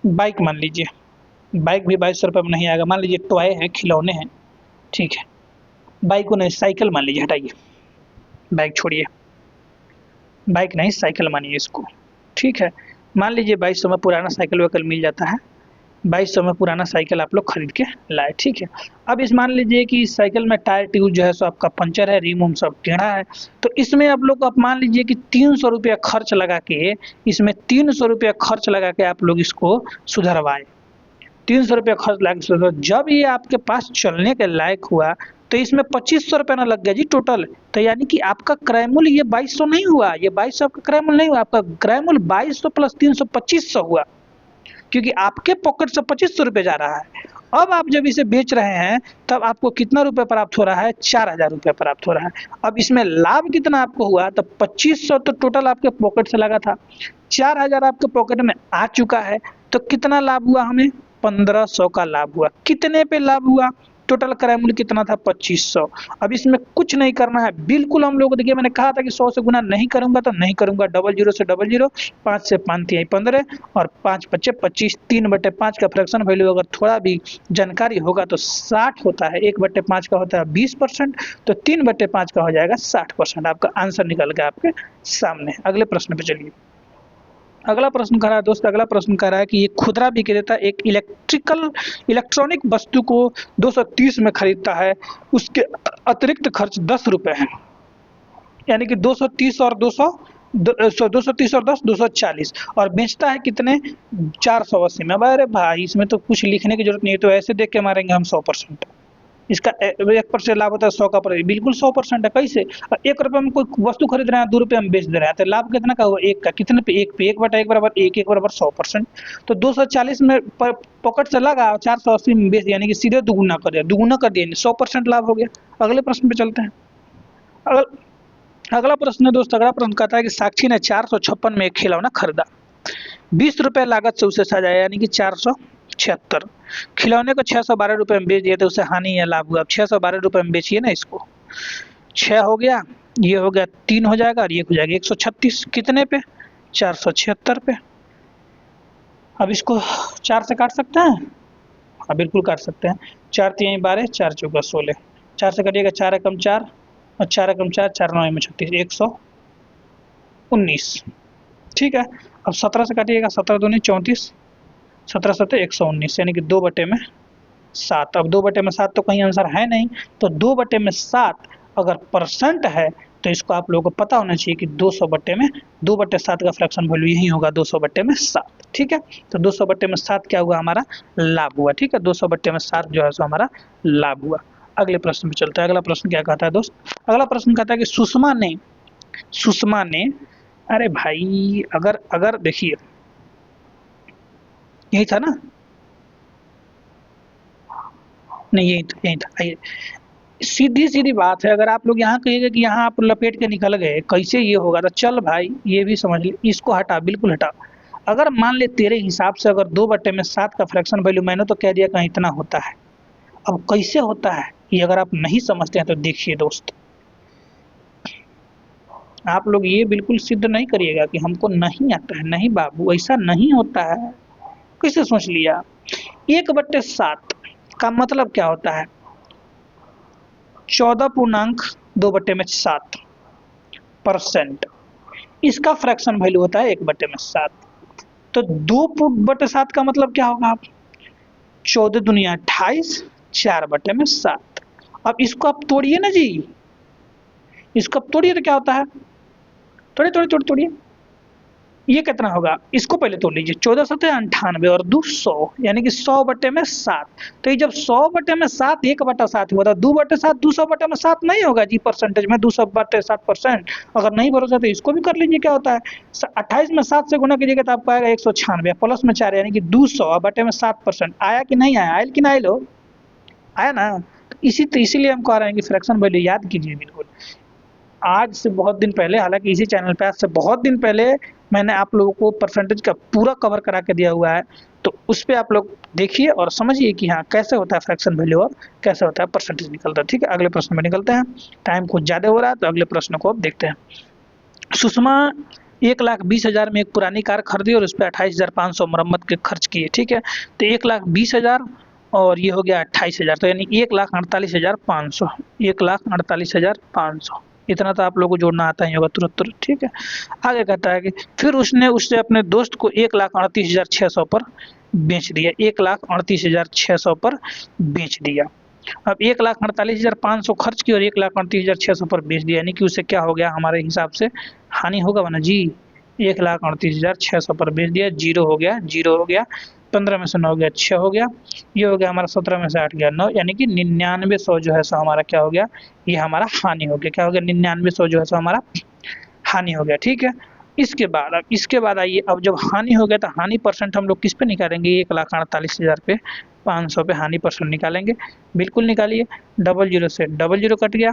[SPEAKER 1] बाइक मान लीजिए, बाइक भी 2200 रुपये में नहीं आएगा। मान लीजिए टॉय है, खिलौने हैं, ठीक है। बाइक को नहीं, साइकिल मान लीजिए, हटाइए, बाइक छोड़िए, बाइक नहीं साइकिल मानिए इसको, ठीक है। मान लीजिए 2200 में पुराना साइकिल वाइकल मिल जाता है, 2200 में पुराना साइकिल आप लोग खरीद के लाए, ठीक है। अब इस मान लीजिए कि इस साइकिल में टायर ट्यूब जो है सो आपका पंचर है, रिम उम सब टेढ़ा है, तो इसमें आप लोग आप मान लीजिए कि 300 रुपया खर्च लगा के, इसमें 300 रुपया खर्च लगा के आप लोग इसको सुधरवाए। 300 रुपया खर्च लगा, जब ये आपके पास चलने के लायक हुआ तो इसमें 2500 रुपया ना लग गया जी टोटल। तो यानी कि आपका क्रय मूल्य ये 2200 नहीं हुआ, ये 2200 आपका क्रय मूल्य नहीं हुआ, आपका क्रय मूल्य 2200 प्लस 300 2500 हुआ, क्योंकि आपके पॉकेट से 2500 रुपये जा रहा है। अब आप जब इसे बेच रहे हैं तब आपको कितना रुपये प्राप्त हो रहा है, 4000 रुपये प्राप्त हो रहा है। अब इसमें लाभ कितना आपको हुआ, तो 2500 तो टोटल आपके पॉकेट से लगा था, 4000 आपके पॉकेट में आ चुका है, तो कितना लाभ हुआ हमें, 1500 का लाभ हुआ। कितने पे लाभ हुआ, टोटल क्रय मूल्य कितना था 2500। अब इसमें कुछ नहीं करना है, बिल्कुल हम लोग देखिए, मैंने कहा था कि 100 से गुना नहीं करूंगा तो नहीं करूंगा, 00 से 00, 5 से 5 तिहाई 15 और 5 पच्चे 25, 3/5 का फ्रैक्शन वैल्यू अगर थोड़ा भी जानकारी होगा तो 60 होता है, 1/5 का होता है 20%, तो 3/5 का हो जाएगा 60%। आपका आंसर निकल गया आपके सामने। अगले प्रश्न पे चलिए। अगला प्रश्न कह रहा है दोस्त, अगला प्रश्न कह रहा है कि ये खुदरा विक्रेता एक इलेक्ट्रॉनिक वस्तु को 230 में खरीदता है, उसके अतिरिक्त खर्च 10 रुपये है, यानी कि 230 और 230 और 10 240, और बेचता है कितने, 480 में। अब अरे भाई इसमें तो कुछ लिखने की जरूरत नहीं है, तो ऐसे देख के मारेंगे हम 100%। इसका 1% लाभ होता है, 100 का बिल्कुल 100% है। कैसे, 1 रुपये में कोई वस्तु खरीद रहे हैं, 2 रुपये में बेच दे रहे हैं, तो लाभ कितना का हुआ, 1 का। कितने पे, 1 पे, 1/1 बराबर 1, 1 बराबर 100%। तो 240 में पॉकेट से लगा, 480 में बेच, यानी कि सीधे दुगुना कर दिया, 100% लाभ हो गया। अगले प्रश्न पे चलते हैं। अगला प्रश्न है दोस्त, अगला प्रश्न कहता है कि साक्षी ने 456 में एक खिलौना खरीदा, 20 रुपये लागत से उसे सजाया, यानी कि 476। खिलौने को 612 रुपये में बेच दिया, तो उसे हानि या लाभ हुआ। अब 612 रुपये में बेचिए ना इसको, 6 हो गया, ये हो गया 3 हो जाएगा, और ये हो जाएगा 136। कितने पे, 476 पे। अब इसको 4 से काट सकते हैं, हाँ बिल्कुल काट सकते हैं। 4 तिहाई 12, 4 चौका 16, 4 से कटिएगा 4 एकम 4 और 4 एकम 4, 4 9 में 36, 119, ठीक है। अब 17 से काटिएगा, 17 दूनी 34, 17 7 119, यानी कि 2/7। अब 2/7 तो कहीं आंसर है नहीं, तो 2/7 अगर परसेंट है तो इसको आप लोगों को पता होना चाहिए कि 2/7 का फ्रैक्शन वैल्यू यही होगा, 200/7, ठीक है। तो 200/7 क्या हुआ, हमारा लाभ हुआ, ठीक है। 200/7 जो है सो हमारा लाभ हुआ। अगले प्रश्न पे चलते हैं। अगला प्रश्न क्या कहता है दोस्त, अगला प्रश्न कहता है कि सुषमा ने, अरे भाई अगर देखिए यही था ना? नहीं, यही था। आइए, सीधी सीधी बात है, अगर आप लोग यहाँ कहिएगा कि यहाँ आप लपेट के निकल गए कैसे ये होगा, तो चल भाई ये भी समझ ले, इसको हटा, बिल्कुल हटा। अगर मान ले तेरे हिसाब से अगर 2/7 का फ्रैक्शन वैल्यू, मैंने तो कह दिया कहीं इतना होता है, अब कैसे होता है ये अगर आप नहीं समझते हैं तो देखिए दोस्त, आप लोग ये बिल्कुल सिद्ध नहीं करिएगा कि हमको नहीं आता है, नहीं बाबू ऐसा नहीं होता है। कैसे सोच लिया? 1/7 का मतलब क्या होता है? 14.2/7%। इसका फ्रैक्शन वैल्यू होता है 1/7। तो 2/7 का मतलब क्या होगा? आप 14 दुनिया 28, 4/7। अब इसको आप तोड़िए ना जी, इसको आप तोड़िए तो क्या होता है? तोड़िए तोड़िए तोड़िए तोड़िए, ये कितना होगा? इसको पहले तोड़ लीजिए, 14×7 = 98 और 200, यानी कि 100/7। तो ये जब 100/7 1/7 हुआ था, 2/7 200/7 नहीं होगा जी परसेंटेज में, 200/7%। अगर नहीं भरोसा तो इसको भी कर लीजिए, क्या होता है? 28 में 7 से गुना कीजिएगा तो आपको आएगा 196 प्लस में 4 यानी कि 200/7%। आया कि नहीं आया? आयल कि नहीं लो? आया ना? तो इसीलिए हम कह रहे हैं कि फ्रैक्शन वैल्यू याद कीजिए बिल्कुल। आज से बहुत दिन पहले, हालांकि इसी चैनल पे आज से बहुत दिन पहले मैंने आप लोगों को परसेंटेज का पूरा कवर करा के दिया हुआ है, तो उस पे आप लोग देखिए और समझिए कि हाँ कैसे होता है फ्रैक्शन वैल्यू और कैसे होता है परसेंटेज निकलता है। ठीक है, अगले प्रश्न में निकलते हैं, टाइम कुछ ज़्यादा हो रहा है तो अगले प्रश्न को अब देखते हैं। सुषमा 1,20,000 में एक पुरानी कार खरीदी और उस पर 28,500 मरम्मत के खर्च किए। ठीक है, तो 1,20,000 और ये हो गया 28,000, तो यानी 1,48,500, 1,48,500, इतना तो आप लोगों को जोड़ना आता ही होगा तुरंत तुरंत। ठीक है, आगे कहता है कि फिर उसने उससे अपने दोस्त को 1,38,600 पर बेच दिया, 1,38,600 पर बेच दिया। अब 1,48,500 खर्च किया और 1,38,600 पर बेच दिया, यानी कि उसे क्या हो गया हमारे हिसाब से? हानि होगा ना जी। 1,38,600 पर बेच दिया, जीरो हो गया, जीरो हो गया, 15 में से 9 गया, 6 हो गया, ये हो गया हमारा 17 में से 8 गया 9, यानी कि 9900 जो है सो हमारा क्या हो गया? ये हमारा हानि हो गया। क्या हो गया? 9900 जो है सो हमारा हानि हो गया। ठीक है, इसके बाद आइए, अब जब हानि हो गया तो हानि परसेंट हम लोग किस पे निकालेंगे? 1,48,000 पे 500 पे हानि परसेंट निकालेंगे। बिल्कुल निकालिए, डबल जीरो से डबल जीरो कट गया,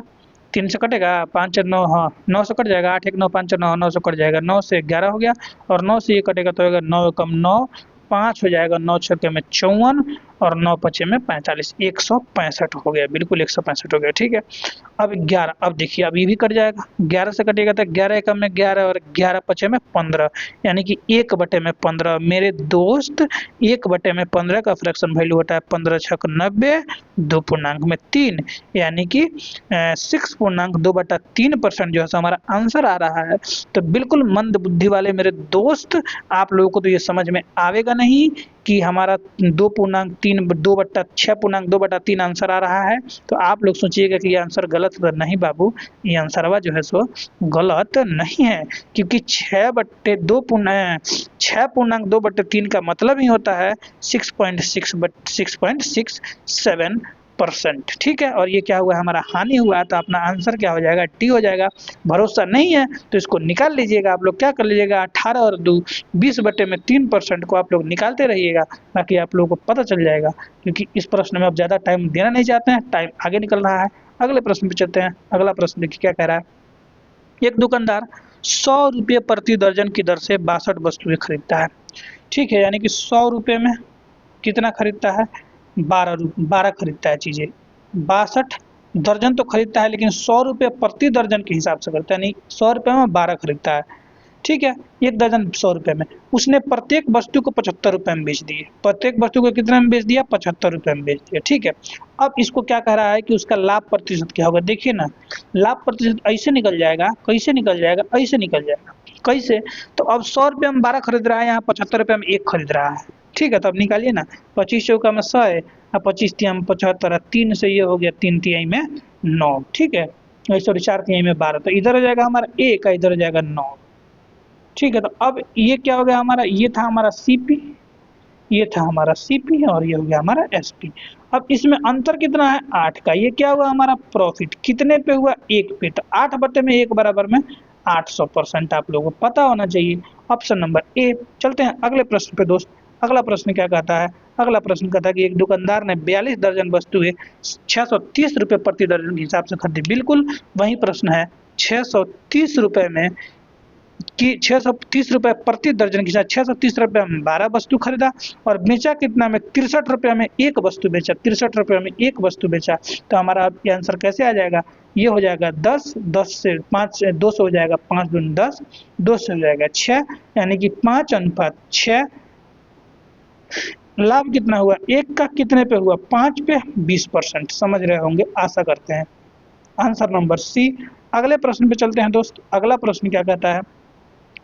[SPEAKER 1] 3 से कटेगा, 5 और 9, हाँ 9 से कट जाएगा, 8 1 9 5 9 9 से कट जाएगा, 9 से 11 हो गया और 9 से ये कटेगा तो होगा 9 कम 9 5 हो जाएगा, 9 छक्के में 54 और 9 पचे में 45, 165 हो गया, बिल्कुल 165 हो गया। ठीक है, अब 11, अब देखिए अब ये भी कट जाएगा, 11 से कटेगा तो 11 एकम में 11 और 11 पचे में 15, यानी कि 1/15। मेरे दोस्त 1/15 का फ्रैक्शन वैल्यू होता है 15 छक 90, 2.3, यानी कि 6.2/3% जो है हमारा आंसर आ रहा है। तो बिल्कुल मंद बुद्धि वाले मेरे दोस्त, आप लोगों को तो ये समझ में आवेगा नहीं कि हमारा 6.2/3 आंसर आ रहा है, तो आप लोग सोचिएगा कि ये आंसर गलत है। नहीं बाबू, ये आंसरवा जो है सो गलत नहीं है, क्योंकि 6.2/3 का मतलब ही होता है 6.67%। ठीक है, और ये क्या हुआ? हमारा हानि हुआ, तो अपना आंसर क्या हो जाएगा? टी हो जाएगा। भरोसा नहीं है तो इसको निकाल लीजिएगा, आप लोग क्या कर लीजिएगा, 18 और 2 20/3% को आप लोग निकालते रहिएगा, बाकी आप लोगों को पता चल जाएगा। क्योंकि इस प्रश्न में आप ज़्यादा टाइम देना नहीं चाहते हैं, टाइम आगे निकल रहा है। अगले प्रश्न पे चलते हैं। अगला प्रश्न देखिए क्या कह रहा है। एक दुकानदार 100 रुपये प्रति दर्जन की दर से 62 वस्तुएं खरीदता है। ठीक है, यानी कि 100 रुपये में कितना खरीदता है? 12 खरीदता है चीज़ें, 62 दर्जन तो खरीदता है, लेकिन 100 रुपये प्रति दर्जन के हिसाब से करता है, नहीं 100 रुपये में 12 खरीदता है। ठीक है, एक दर्जन 100 रुपये में, उसने प्रत्येक वस्तु को 75 रुपये में बेच दिए। प्रत्येक वस्तु को कितने में बेच दिया? 75 रुपये में बेच दिया। ठीक है, अब इसको क्या कह रहा है कि उसका लाभ प्रतिशत क्या होगा? देखिए ना, लाभ प्रतिशत ऐसे निकल जाएगा, कैसे निकल जाएगा? ऐसे निकल जाएगा, कैसे? तो अब 100 रुपये में 12 खरीद रहा है, यहाँ 75 रुपये में 1 खरीद रहा है। ठीक है, तो अब निकालिए ना, 25 चौका में 100 है, 25 तिहाई में 75, 3 से ये हो गया 3 तिहाई में 9। ठीक है, सॉरी 4 तिहाई में 12, तो इधर हो जाएगा हमारा 1, इधर हो जाएगा 9। ठीक है, तो अब ये क्या हो गया हमारा? ये था हमारा सीपी, ये था हमारा सीपी और ये हो गया हमारा एसपी। अब इसमें अंतर कितना है? 8 का। ये क्या हुआ हमारा? प्रॉफिट कितने पे हुआ? 1 पे। तो 8/1 बराबर में 800%। आप लोगों को पता होना चाहिए, ऑप्शन नंबर ए। चलते हैं अगले प्रश्न पे दोस्त। अगला प्रश्न क्या कहता है, अगला प्रश्न कहता है कि एक दुकानदार ने 42 दर्जन वस्तुएं 630 रुपये प्रति दर्जन के हिसाब से खरीदी। बिल्कुल वही प्रश्न है, 630 रुपये में कि 630 रुपये प्रति दर्जन के साथ 630 रुपये में 12 वस्तु खरीदा और बेचा कितना में, 63 रुपये में एक वस्तु बेचा, 63 रुपये में एक वस्तु बेचा। तो हमारा ये आंसर कैसे आ जाएगा, ये हो जाएगा 10, 10 से 5 2 से हो जाएगा, 5 दूनी 10, 2 से हो जाएगा 6, यानी कि 5:6। लाभ कितना हुआ, एक का कितने पे हुआ, 5 पे 20%। समझ रहे होंगे आशा करते हैं। Answer number C. अगले प्रश्न पे चलते हैं दोस्त। अगला प्रश्न क्या कहता है,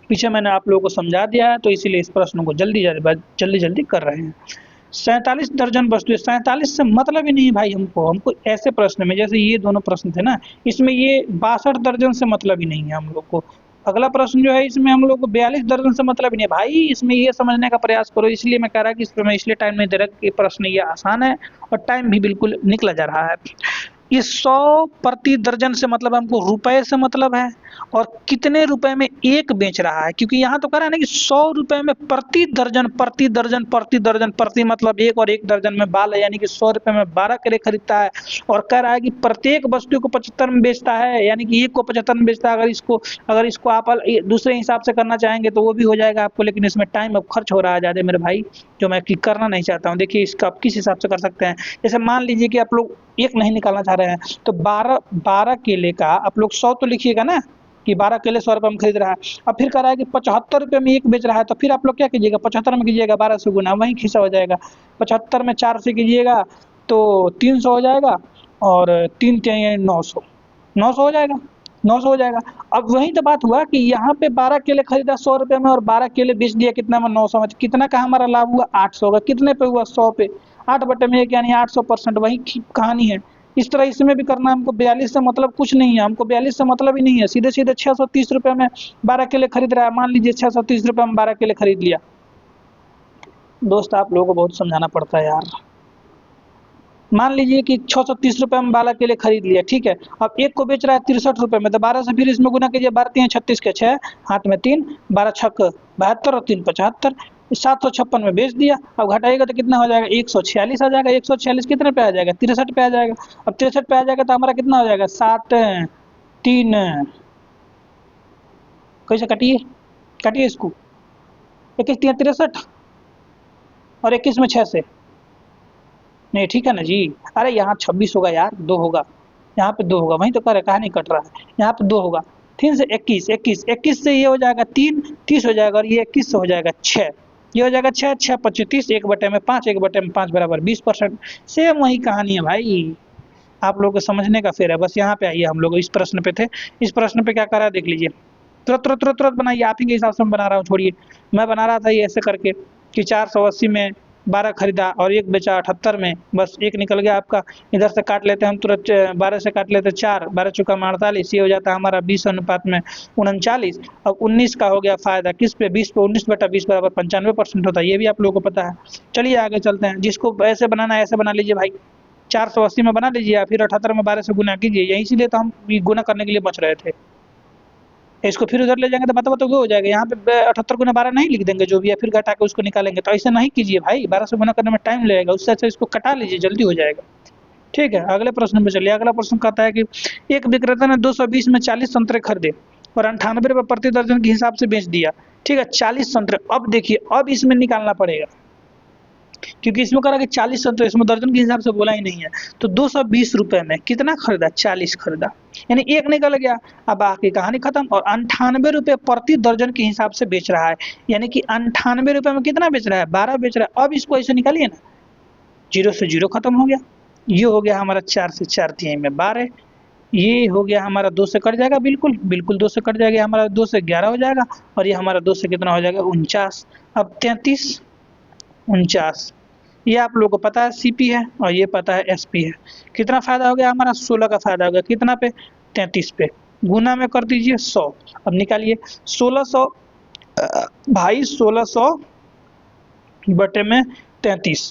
[SPEAKER 1] पीछे मैंने आप लोगों को समझा दिया है तो इसीलिए इस प्रश्न को जल्दी कर रहे हैं। 47 दर्जन वस्तुएं, 47 से मतलब ही नहीं भाई हमको ऐसे प्रश्न में, जैसे ये दोनों प्रश्न थे ना, इसमें ये 62 दर्जन से मतलब ही नहीं है हम लोग को। अगला प्रश्न जो है इसमें हम लोग को 42 दर्जन से मतलब ही नहीं है भाई। इसमें ये समझने का प्रयास करो, इसलिए मैं कह रहा कि इस पर मैं इसलिए टाइम नहीं दे रहा कि प्रश्न ये आसान है और टाइम भी बिल्कुल निकला जा रहा है। ये 100 प्रति दर्जन से मतलब हमको रुपए से मतलब है, और कितने रुपए में एक बेच रहा है, क्योंकि यहाँ तो कह रहा है ना कि 100 रुपए में प्रति दर्जन, प्रति दर्जन, प्रति दर्जन, प्रति मतलब एक, और एक दर्जन में 12 यानी कि 100 रुपए में 12 केले खरीदता है। और कह रहा है कि प्रत्येक वस्तु को 75 में बेचता है, यानी कि एक को 75 में बेचता है। अगर इसको आप दूसरे हिसाब से करना चाहेंगे तो वो भी हो जाएगा आपको, लेकिन इसमें टाइम अब खर्च हो रहा है ज़्यादा मेरे भाई, जो मैं क्लिक करना नहीं चाहता हूँ। देखिए इसका आप किस हिसाब से कर सकते हैं। जैसे मान लीजिए कि आप लोग एक नहीं निकालना चाह रहे हैं, तो 12 केले का आप लोग 100 तो लिखिएगा ना, कि 12 केले 100 रुपये में खरीद रहा है। अब फिर कह रहा है कि 75 रुपये में एक बेच रहा है, तो फिर आप लोग क्या कीजिएगा, 75 में कीजिएगा 12 से गुना, वहीं खिस्सा हो जाएगा। 75 में 4 से कीजिएगा तो 300 हो जाएगा, और 3 3 900, 900 हो जाएगा, 900 हो जाएगा। अब वही तो बात हुआ कि यहाँ पे 12 केले खरीदा 100 रुपये में, और 12 केले बेच दिया कितना में, 900 में। कितना का हमारा लाभ हुआ, 800 का। कितने पे हुआ, 100 पे, 8/1 यानी 800%। वही कहानी है। इस तरह इसमें भी करना है हमको। 42 से मतलब कुछ नहीं है, हमको 42 से मतलब ही नहीं है। सीधे सीधे 630 रुपये में 12 केले खरीद रहा है। मान लीजिए 630 रुपये में 12 केले खरीद लिया। दोस्त आप लोगों को बहुत समझाना पड़ता है यार। मान लीजिए कि 630 रुपये में 12 केले खरीद लिया, ठीक है। अब एक को बेच रहा है 63 रुपये में, तो 12 से फिर इसमें गुना कीजिए, 12 3 36 के 6, हाथ में 3, 12 6 72 और 3 75, 756 में बेच दिया। अब घटाइएगा तो कितना हो जाएगा, 146 आ जाएगा। 146 कितने पे आ जाएगा, 63 पे आ जाएगा। अब 63 पे आ जाएगा तो हमारा कितना हो जाएगा, 7 3, कैसे काटिए इसको, 21 3 63, और 21 में 6 से नहीं, ठीक है ना जी। अरे यहाँ 26 होगा यार, 2 होगा, यहाँ पे 2 होगा, वहीं तो कह रहे कहाँ नहीं कट रहा है, यहाँ पे 2 होगा। 3 से 21, 21 से ये हो जाएगा 3, 30 हो जाएगा, और ये 21 से हो जाएगा 6, ये हो जाएगा 6 6 25, 1/5, 1/5 बराबर 20%। सेम वही कहानी है भाई, आप लोगों को समझने का फेर है। बस यहाँ पे आइए, हम लोग इस प्रश्न पे थे। इस प्रश्न पे क्या करा है देख लीजिए, तुरंत बनाइए, आप ही के हिसाब से मैं बना रहा हूँ, छोड़िए। मैं बना रहा था ये ऐसे करके कि 480 में 12 खरीदा और एक बेचा 78 में, बस एक निकल गया आपका। इधर से काट लेते हैं हम तुरंत, 12 से काट लेते 4, 12 चौका 48, ये हो जाता है हमारा 20 अनुपात में 39। अब 19 का हो गया फायदा किस पे, 20 पे, 19/20 बराबर 95% होता है। ये भी आप लोगों को पता है। चलिए आगे चलते हैं। जिसको ऐसे बनाना है ऐसे बना लीजिए भाई, 480 में बना लीजिए, फिर 78 में 12 से गुना कीजिए। यही इसीलिए तो हम गुना करने के लिए बच रहे थे। इसको फिर उधर ले जाएंगे तो बता हो जाएगा। यहाँ पे 78 गुना 12 नहीं लिख देंगे जो भी है, फिर घटा के उसको निकालेंगे। तो ऐसा नहीं कीजिए भाई, 12 से गुना करने में टाइम लगेगा, उससे अच्छा इसको कटा लीजिए, जल्दी हो जाएगा। ठीक है, अगले प्रश्न पे चलिए। अगला प्रश्न कहता है कि एक विक्रेता ने 220 में 40 संतरे खरीदे और 98 रुपये प्रति दर्जन के हिसाब से बेच दिया। ठीक है, 40 संतरे। अब देखिए, अब इसमें निकालना पड़ेगा, क्योंकि इसमें कह रहा है कि 40 संतरे, इसमें दर्जन के हिसाब से बोला ही नहीं है। तो 220 रुपये में कितना खरीदा, 40 खरीदा, यानी एक निकल गया। अब बाकी कहानी खत्म। और 98 रुपये प्रति दर्जन के हिसाब से बेच रहा है, यानी कि 98 रुपये में कितना बेच रहा है, 12 बेच रहा है। अब इसको ऐसे निकालिए ना, 0 से 0 खत्म हो गया। ये हो गया हमारा 4 से 4 तिहाई में 12, ये हो गया हमारा 2 से कट जाएगा, बिल्कुल 2 से कट जाएगा। हमारा 2 से 11 हो जाएगा, और ये हमारा 2 से कितना हो जाएगा, 49। अब 33 49, ये आप लोगों को पता है सीपी है, और ये पता है एसपी है। कितना फायदा हो गया हमारा, 16 का फायदा हो गया। कितना पे, 33 पे। गुना में कर दीजिए 100। अब निकालिए 1600 भाई, 1600 बटे में 33।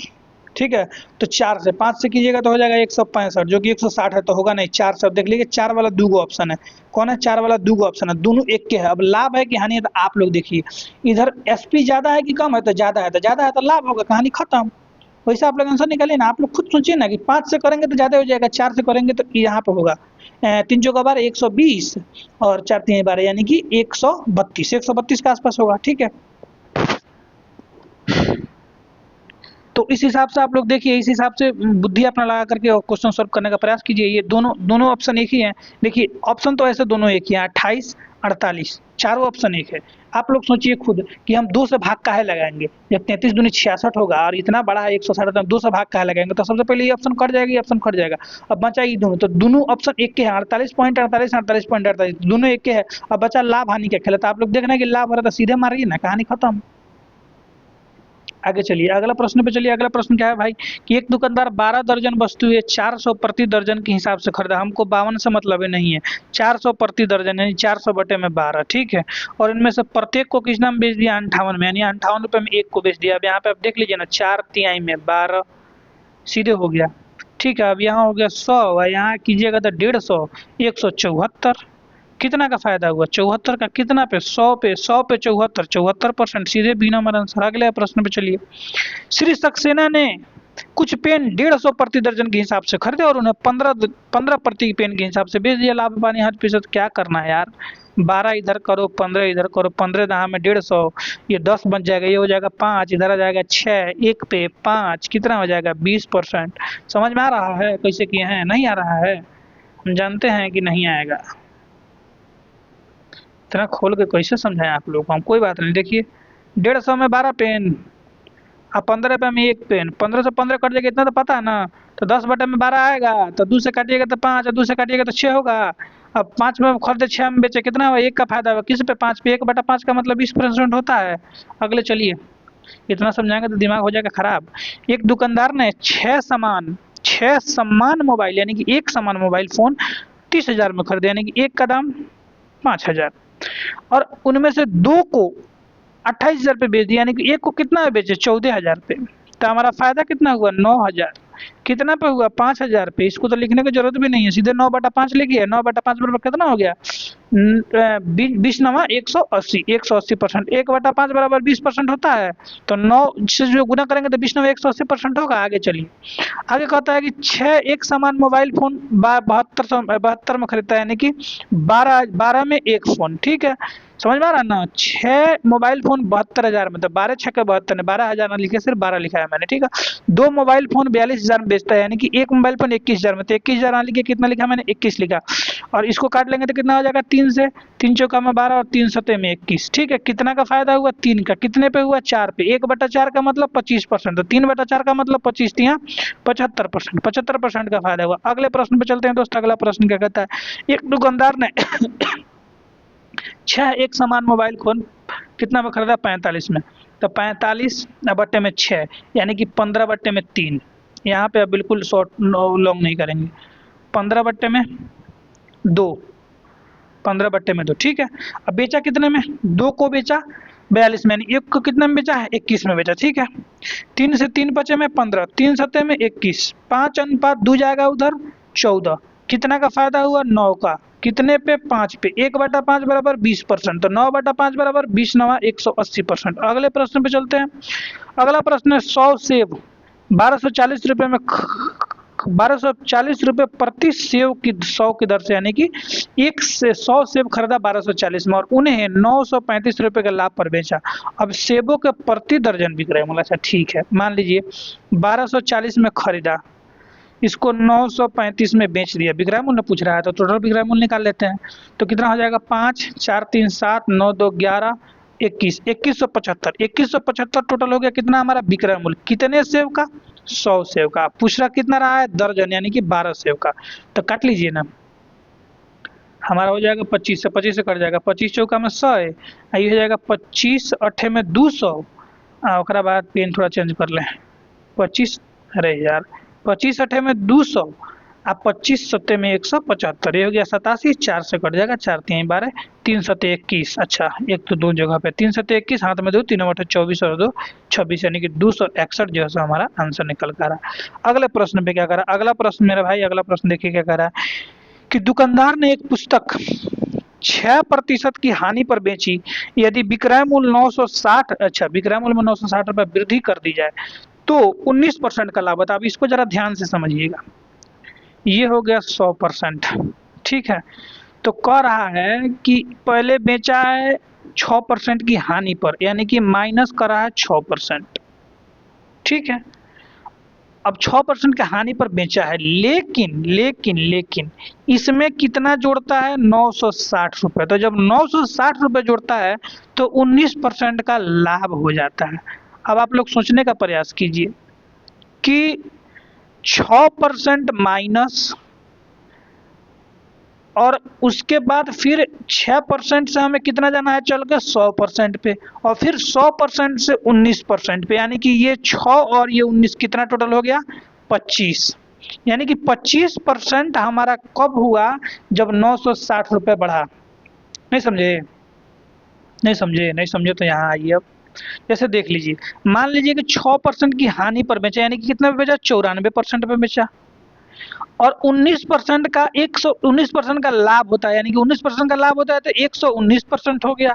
[SPEAKER 1] ठीक है। तो 4 से 5 से कीजिएगा तो हो जाएगा 165, जो कि 160 है, तो होगा नहीं 4 से। अब देख लीजिए 4 वाला दूगो ऑप्शन है, कौन है 4 वाला दूगो ऑप्शन है, दोनों एक के है। अब लाभ है कि हानि है, तो आप लोग देखिए इधर एसपी ज्यादा है कि कम है, तो ज्यादा है, तो ज्यादा है तो लाभ होगा, कहानी खत्म। वैसे आप लोग आंसर निकालिए ना, आप लोग खुद सोचिए ना कि 5 से करेंगे तो ज्यादा हो जाएगा, 4 से करेंगे तो यहाँ पे होगा 3 चौका 12 120 और 4 3 12 यानी कि 132 के आसपास होगा, ठीक है। तो इस हिसाब से आप लोग देखिए, इस हिसाब से बुद्धि अपना लगा करके क्वेश्चन सॉल्व करने का प्रयास कीजिए। ये दोनों दोनों ऑप्शन एक ही हैं। देखिए ऑप्शन तो ऐसे दोनों एक ही हैं, 28 48 चारों ऑप्शन एक है। आप लोग सोचिए खुद कि हम 2 से भाग काहे लगाएंगे, जब 33 दूनी 66 होगा और इतना बड़ा है 160, तो 2 से भाग काहे लगाएंगे, तो सबसे पहले ये ऑप्शन कट जाएगा, ये ऑप्शन कट जाएगा। अब बचा ये दोनों, तो दोनों ऑप्शन एक के हैं, 48.48 48.48 दोनों एक के हैं। अब बचा लाभ हानि का खेल, तो आप लोग देखना कि लाभ हो रहा था सीधे मारिए ना, कहानी खत्म। आगे चलिए अगला प्रश्न पे चलिए। अगला प्रश्न क्या है भाई कि एक दुकानदार 12 दर्जन वस्तुएं 400 प्रति दर्जन के हिसाब से खरीदा। हमको 52 से मतलब ही नहीं है, 400 प्रति दर्जन यानी 400 बटे में 12, ठीक है। और इनमें से प्रत्येक को कितना में बेच दिया, 58 में, यानी 58 रुपये में एक को बेच दिया। अब यहाँ पे आप देख लीजिए ना, 4 तिहाई में 12 सीधे हो गया, ठीक है। अब यहाँ हो गया 100 और यहाँ कीजिएगा तो 150, 174 कितना का फायदा हुआ, 74 का। कितना पे, 100 पे, 100 पे 74, 74% सीधे बिना मर आंसर। अगले प्रश्न पे चलिए। श्री सक्सेना ने कुछ पेन 150 प्रति दर्जन के हिसाब से खरीदे और उन्हें 15 प्रति पेन के हिसाब से बेच दिया। लाभ पानी 8%। क्या करना है यार, 12 इधर करो, 15 इधर करो, 15 दहा में 150, ये 10 बन जाएगा, ये हो जाएगा 5, इधर आ जाएगा 6, 1 पे 5 कितना हो जाएगा 20%। समझ में आ रहा है कैसे किए हैं, नहीं आ रहा है, हम जानते हैं कि नहीं आएगा। इतना खोल के कैसे समझाएं आप लोग को हम, कोई बात नहीं। देखिए 150 में 12 पेन, अब 15 रुपये में एक पेन, 15 से 15 कट जाएगा, इतना तो पता है ना। तो 10 बटे में 12 आएगा, तो 2 से काटिएगा तो 5 और 2 से काटिएगा तो 6 होगा। अब 5 में खरीदे 6 में बेचे, कितना हुआ, एक का फायदा हुआ, किस पे 5 पे, 1/5 का मतलब 20% होता है। अगले चलिए, इतना समझाएंगे तो दिमाग हो जाएगा खराब। एक दुकानदार ने 6 समान मोबाइल यानी कि एक समान मोबाइल फोन 30,000 में खरीदे, यानी कि एक का दाम 5,000 और उनमें से 2 को 28,000 पे बेच दिया, यानी कि एक को कितना में बेचे 14,000 पे। तो हमारा फायदा कितना हुआ 9,000, कितना पे हुआ 5,000 पे। इसको तो लिखने की जरूरत भी नहीं है, सीधे 9/5 लिखिए। 9/5 बराबर कितना हो गया, 20 नवा 180, 180%। 1/5 बराबर 20% होता है, तो 9 से जो गुना करेंगे तो 20 नवा 180% होगा। आगे चलिए, आगे कहता है कि 6 एक समान मोबाइल फोन 72 में खरीदता है, यानी कि 12 में एक फोन, ठीक है। समझ में आ रहा है ना, 6 मोबाइल फोन 72,000 में, तो 12 6 के 72, 12,000 ना लिखे, सिर्फ 12 लिखा है मैंने, ठीक है। 2 मोबाइल फोन 42,000 में बेचता है, यानी कि एक मोबाइल फोन 21,000 में, तो 21,000 ना लिखे, कितना लिखा मैंने 21 लिखा। और इसको काट लेंगे तो कितना हो जाएगा 3 से, 3 चौका में 12 और 3 सते में 21, ठीक है। कितना का फायदा हुआ 3 का, कितने पे हुआ 4 पे, 1/4 का मतलब 25%, तो 3/4 का मतलब 25 तिया 75%, 75% का फायदा हुआ। अगले प्रश्न पे चलते हैं दोस्त। अगला प्रश्न क्या कहता है, एक दुकानदार ने 6 एक समान मोबाइल फोन कितना में खरीदा 45 में, तो 45 बट्टे में 6 यानी कि 15 बट्टे में 3। यहाँ पे अब बिल्कुल शॉर्ट लॉन्ग नहीं करेंगे, 15 बट्टे में 2, 15 बट्टे में 2, ठीक है। अब बेचा कितने में, 2 को बेचा 42 में, यानी एक को कितने में बेचा है 21 में बेचा, ठीक है। 3 से 3 बचे में 15, 3 सते में 21, 5 अनुपात 2 जाएगा उधर 14, कितना का फायदा हुआ 9 का, कितने पे 5 पे, 1/5 बराबर 20%, तो 9/5 बराबर 20 नवा 180%। अगले प्रश्न पे चलते हैं। अगला प्रश्न है 100 सेब 1240 रुपये में 1240 रुपये प्रति सेव की 100 की दर से, यानी कि 1 से 100 सेब खरीदा 1240 में और उन्हें 935 रुपये के लाभ पर बेचा। अब सेबों के प्रति दर्जन बिक रहे हैं। मतलब अच्छा ठीक है, मान लीजिए 1240 में खरीदा, इसको 935 में बेच दिया, विक्रय मूल्य पूछ रहा है तो टोटल विक्रय मूल्य निकाल लेते हैं। तो कितना हो जाएगा 5 4 3 7 9 2 11 21, 2175, 2175 टोटल हो गया। कितना हमारा विक्रय मूल्य, कितने सेव का 100 सेव का। पूछ रहा कितना रहा है दर्जन, यानी कि 12 सेव का। तो काट लीजिए ना, हमारा हो जाएगा 25 से, 25 से कट जाएगा, 25 चौका में 100 है, ये हो जाएगा 25 अठे में 200। ओकरा बाद पेन थोड़ा चेंज कर लें, 25 अरे यार 25 अठे में 200 अब 25 सत्ते में 175, ये हो गया 87, 4 से कट जाएगा, 4 3 12, 3 सत्ते 21। अच्छा, एक तो दो जगह पे 3 सत्ते 21, हाथ में दो, 3 बटे 24 और 2 26, यानी कि 261 जो है हमारा आंसर निकल कर रहा है। अगले प्रश्न पे क्या करा, अगला प्रश्न मेरा भाई, अगला प्रश्न देखिए क्या कह रहा है कि दुकानदार ने एक पुस्तक 6% की हानि पर बेची, यदि विक्रय मूल्य 960, अच्छा विक्रय मूल्य में 960 रुपए वृद्धि कर दी जाए तो 19% का लाभ होता है। अब इसको जरा ध्यान से समझिएगा, ये हो गया 100%, ठीक है। तो कह रहा है कि पहले बेचा है 6% की हानि पर, यानी कि माइनस करा है 6%, ठीक है। अब 6% की हानि पर बेचा है, लेकिन लेकिन लेकिन इसमें कितना जोड़ता है, 960 रुपए। तो जब 960 रुपए जोड़ता है तो 19% का लाभ हो जाता है। अब आप लोग सोचने का प्रयास कीजिए कि 6% माइनस, और उसके बाद फिर 6% से हमें कितना जाना है चल के, 100% पे, और फिर 100% से 19% पे, यानी कि ये 6 और ये 19 कितना टोटल हो गया, 25। यानी कि 25% हमारा कब हुआ, जब 960 रुपये बढ़ा। नहीं समझे, नहीं समझे, नहीं समझे तो यहाँ आइए। अब जैसे देख लीजिए, मान लीजिए कि 6% की हानि पर बेचा, यानी कि कितना पे बेचा, 94% पे बेचा, और 19% का 119% का लाभ होता है, यानी कि 19% का लाभ होता है तो 119% हो गया।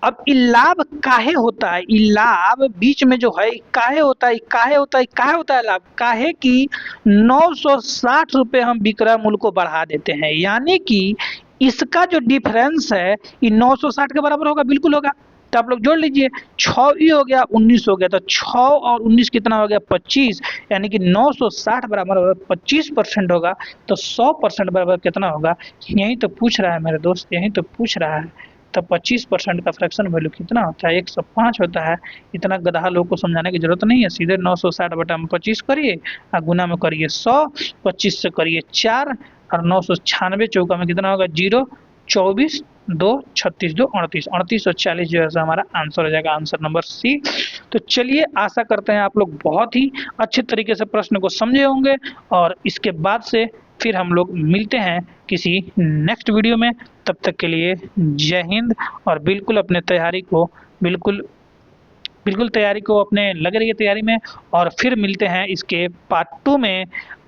[SPEAKER 1] अब इ लाभ काहे होता है, इ लाभ बीच में जो है काहे होता है, काहे होता है, काहे होता है लाभ, काहे कि 960 रुपए हम विक्रय मूल्य को बढ़ा देते हैं, यानी कि इसका जो डिफरेंस है ये 960 के बराबर होगा, बिल्कुल होगा। तो आप लोग जोड़ लीजिए, 6 ही हो गया, 19 हो गया, तो 6 और 19 कितना हो गया, 25, यानी कि 960 बराबर 25% होगा, तो 100% बराबर कितना होगा, यही तो पूछ रहा है मेरे दोस्त, यही तो पूछ रहा है। तो 25% का फ्रैक्शन वैल्यू कितना होता है, 105 होता है। इतना गधा लोग को समझाने की जरूरत नहीं है, सीधे 960 बटा में 25 करिए और गुना में करिए 100, 25 से करिए 4, और 996 चौका में कितना होगा, 0, 24, 2, 36, 2, 38, 38 और 40 जो है हमारा आंसर हो जाएगा, आंसर नंबर सी। तो चलिए, आशा करते हैं आप लोग बहुत ही अच्छे तरीके से प्रश्न को समझे होंगे, और इसके बाद से फिर हम लोग मिलते हैं किसी नेक्स्ट वीडियो में। तब तक के लिए जय हिंद, और बिल्कुल अपने तैयारी को बिल्कुल तैयारी को अपने लगे रहिए तैयारी में, और फिर मिलते हैं इसके पार्ट 2 में,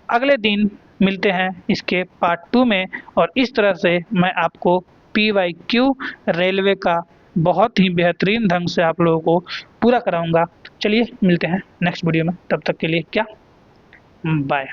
[SPEAKER 1] अगले दिन मिलते हैं इसके पार्ट 2 में। और इस तरह से मैं आपको PYQ रेलवे का बहुत ही बेहतरीन ढंग से आप लोगों को पूरा कराऊंगा। चलिए मिलते हैं नेक्स्ट वीडियो में, तब तक के लिए क्या, बाय।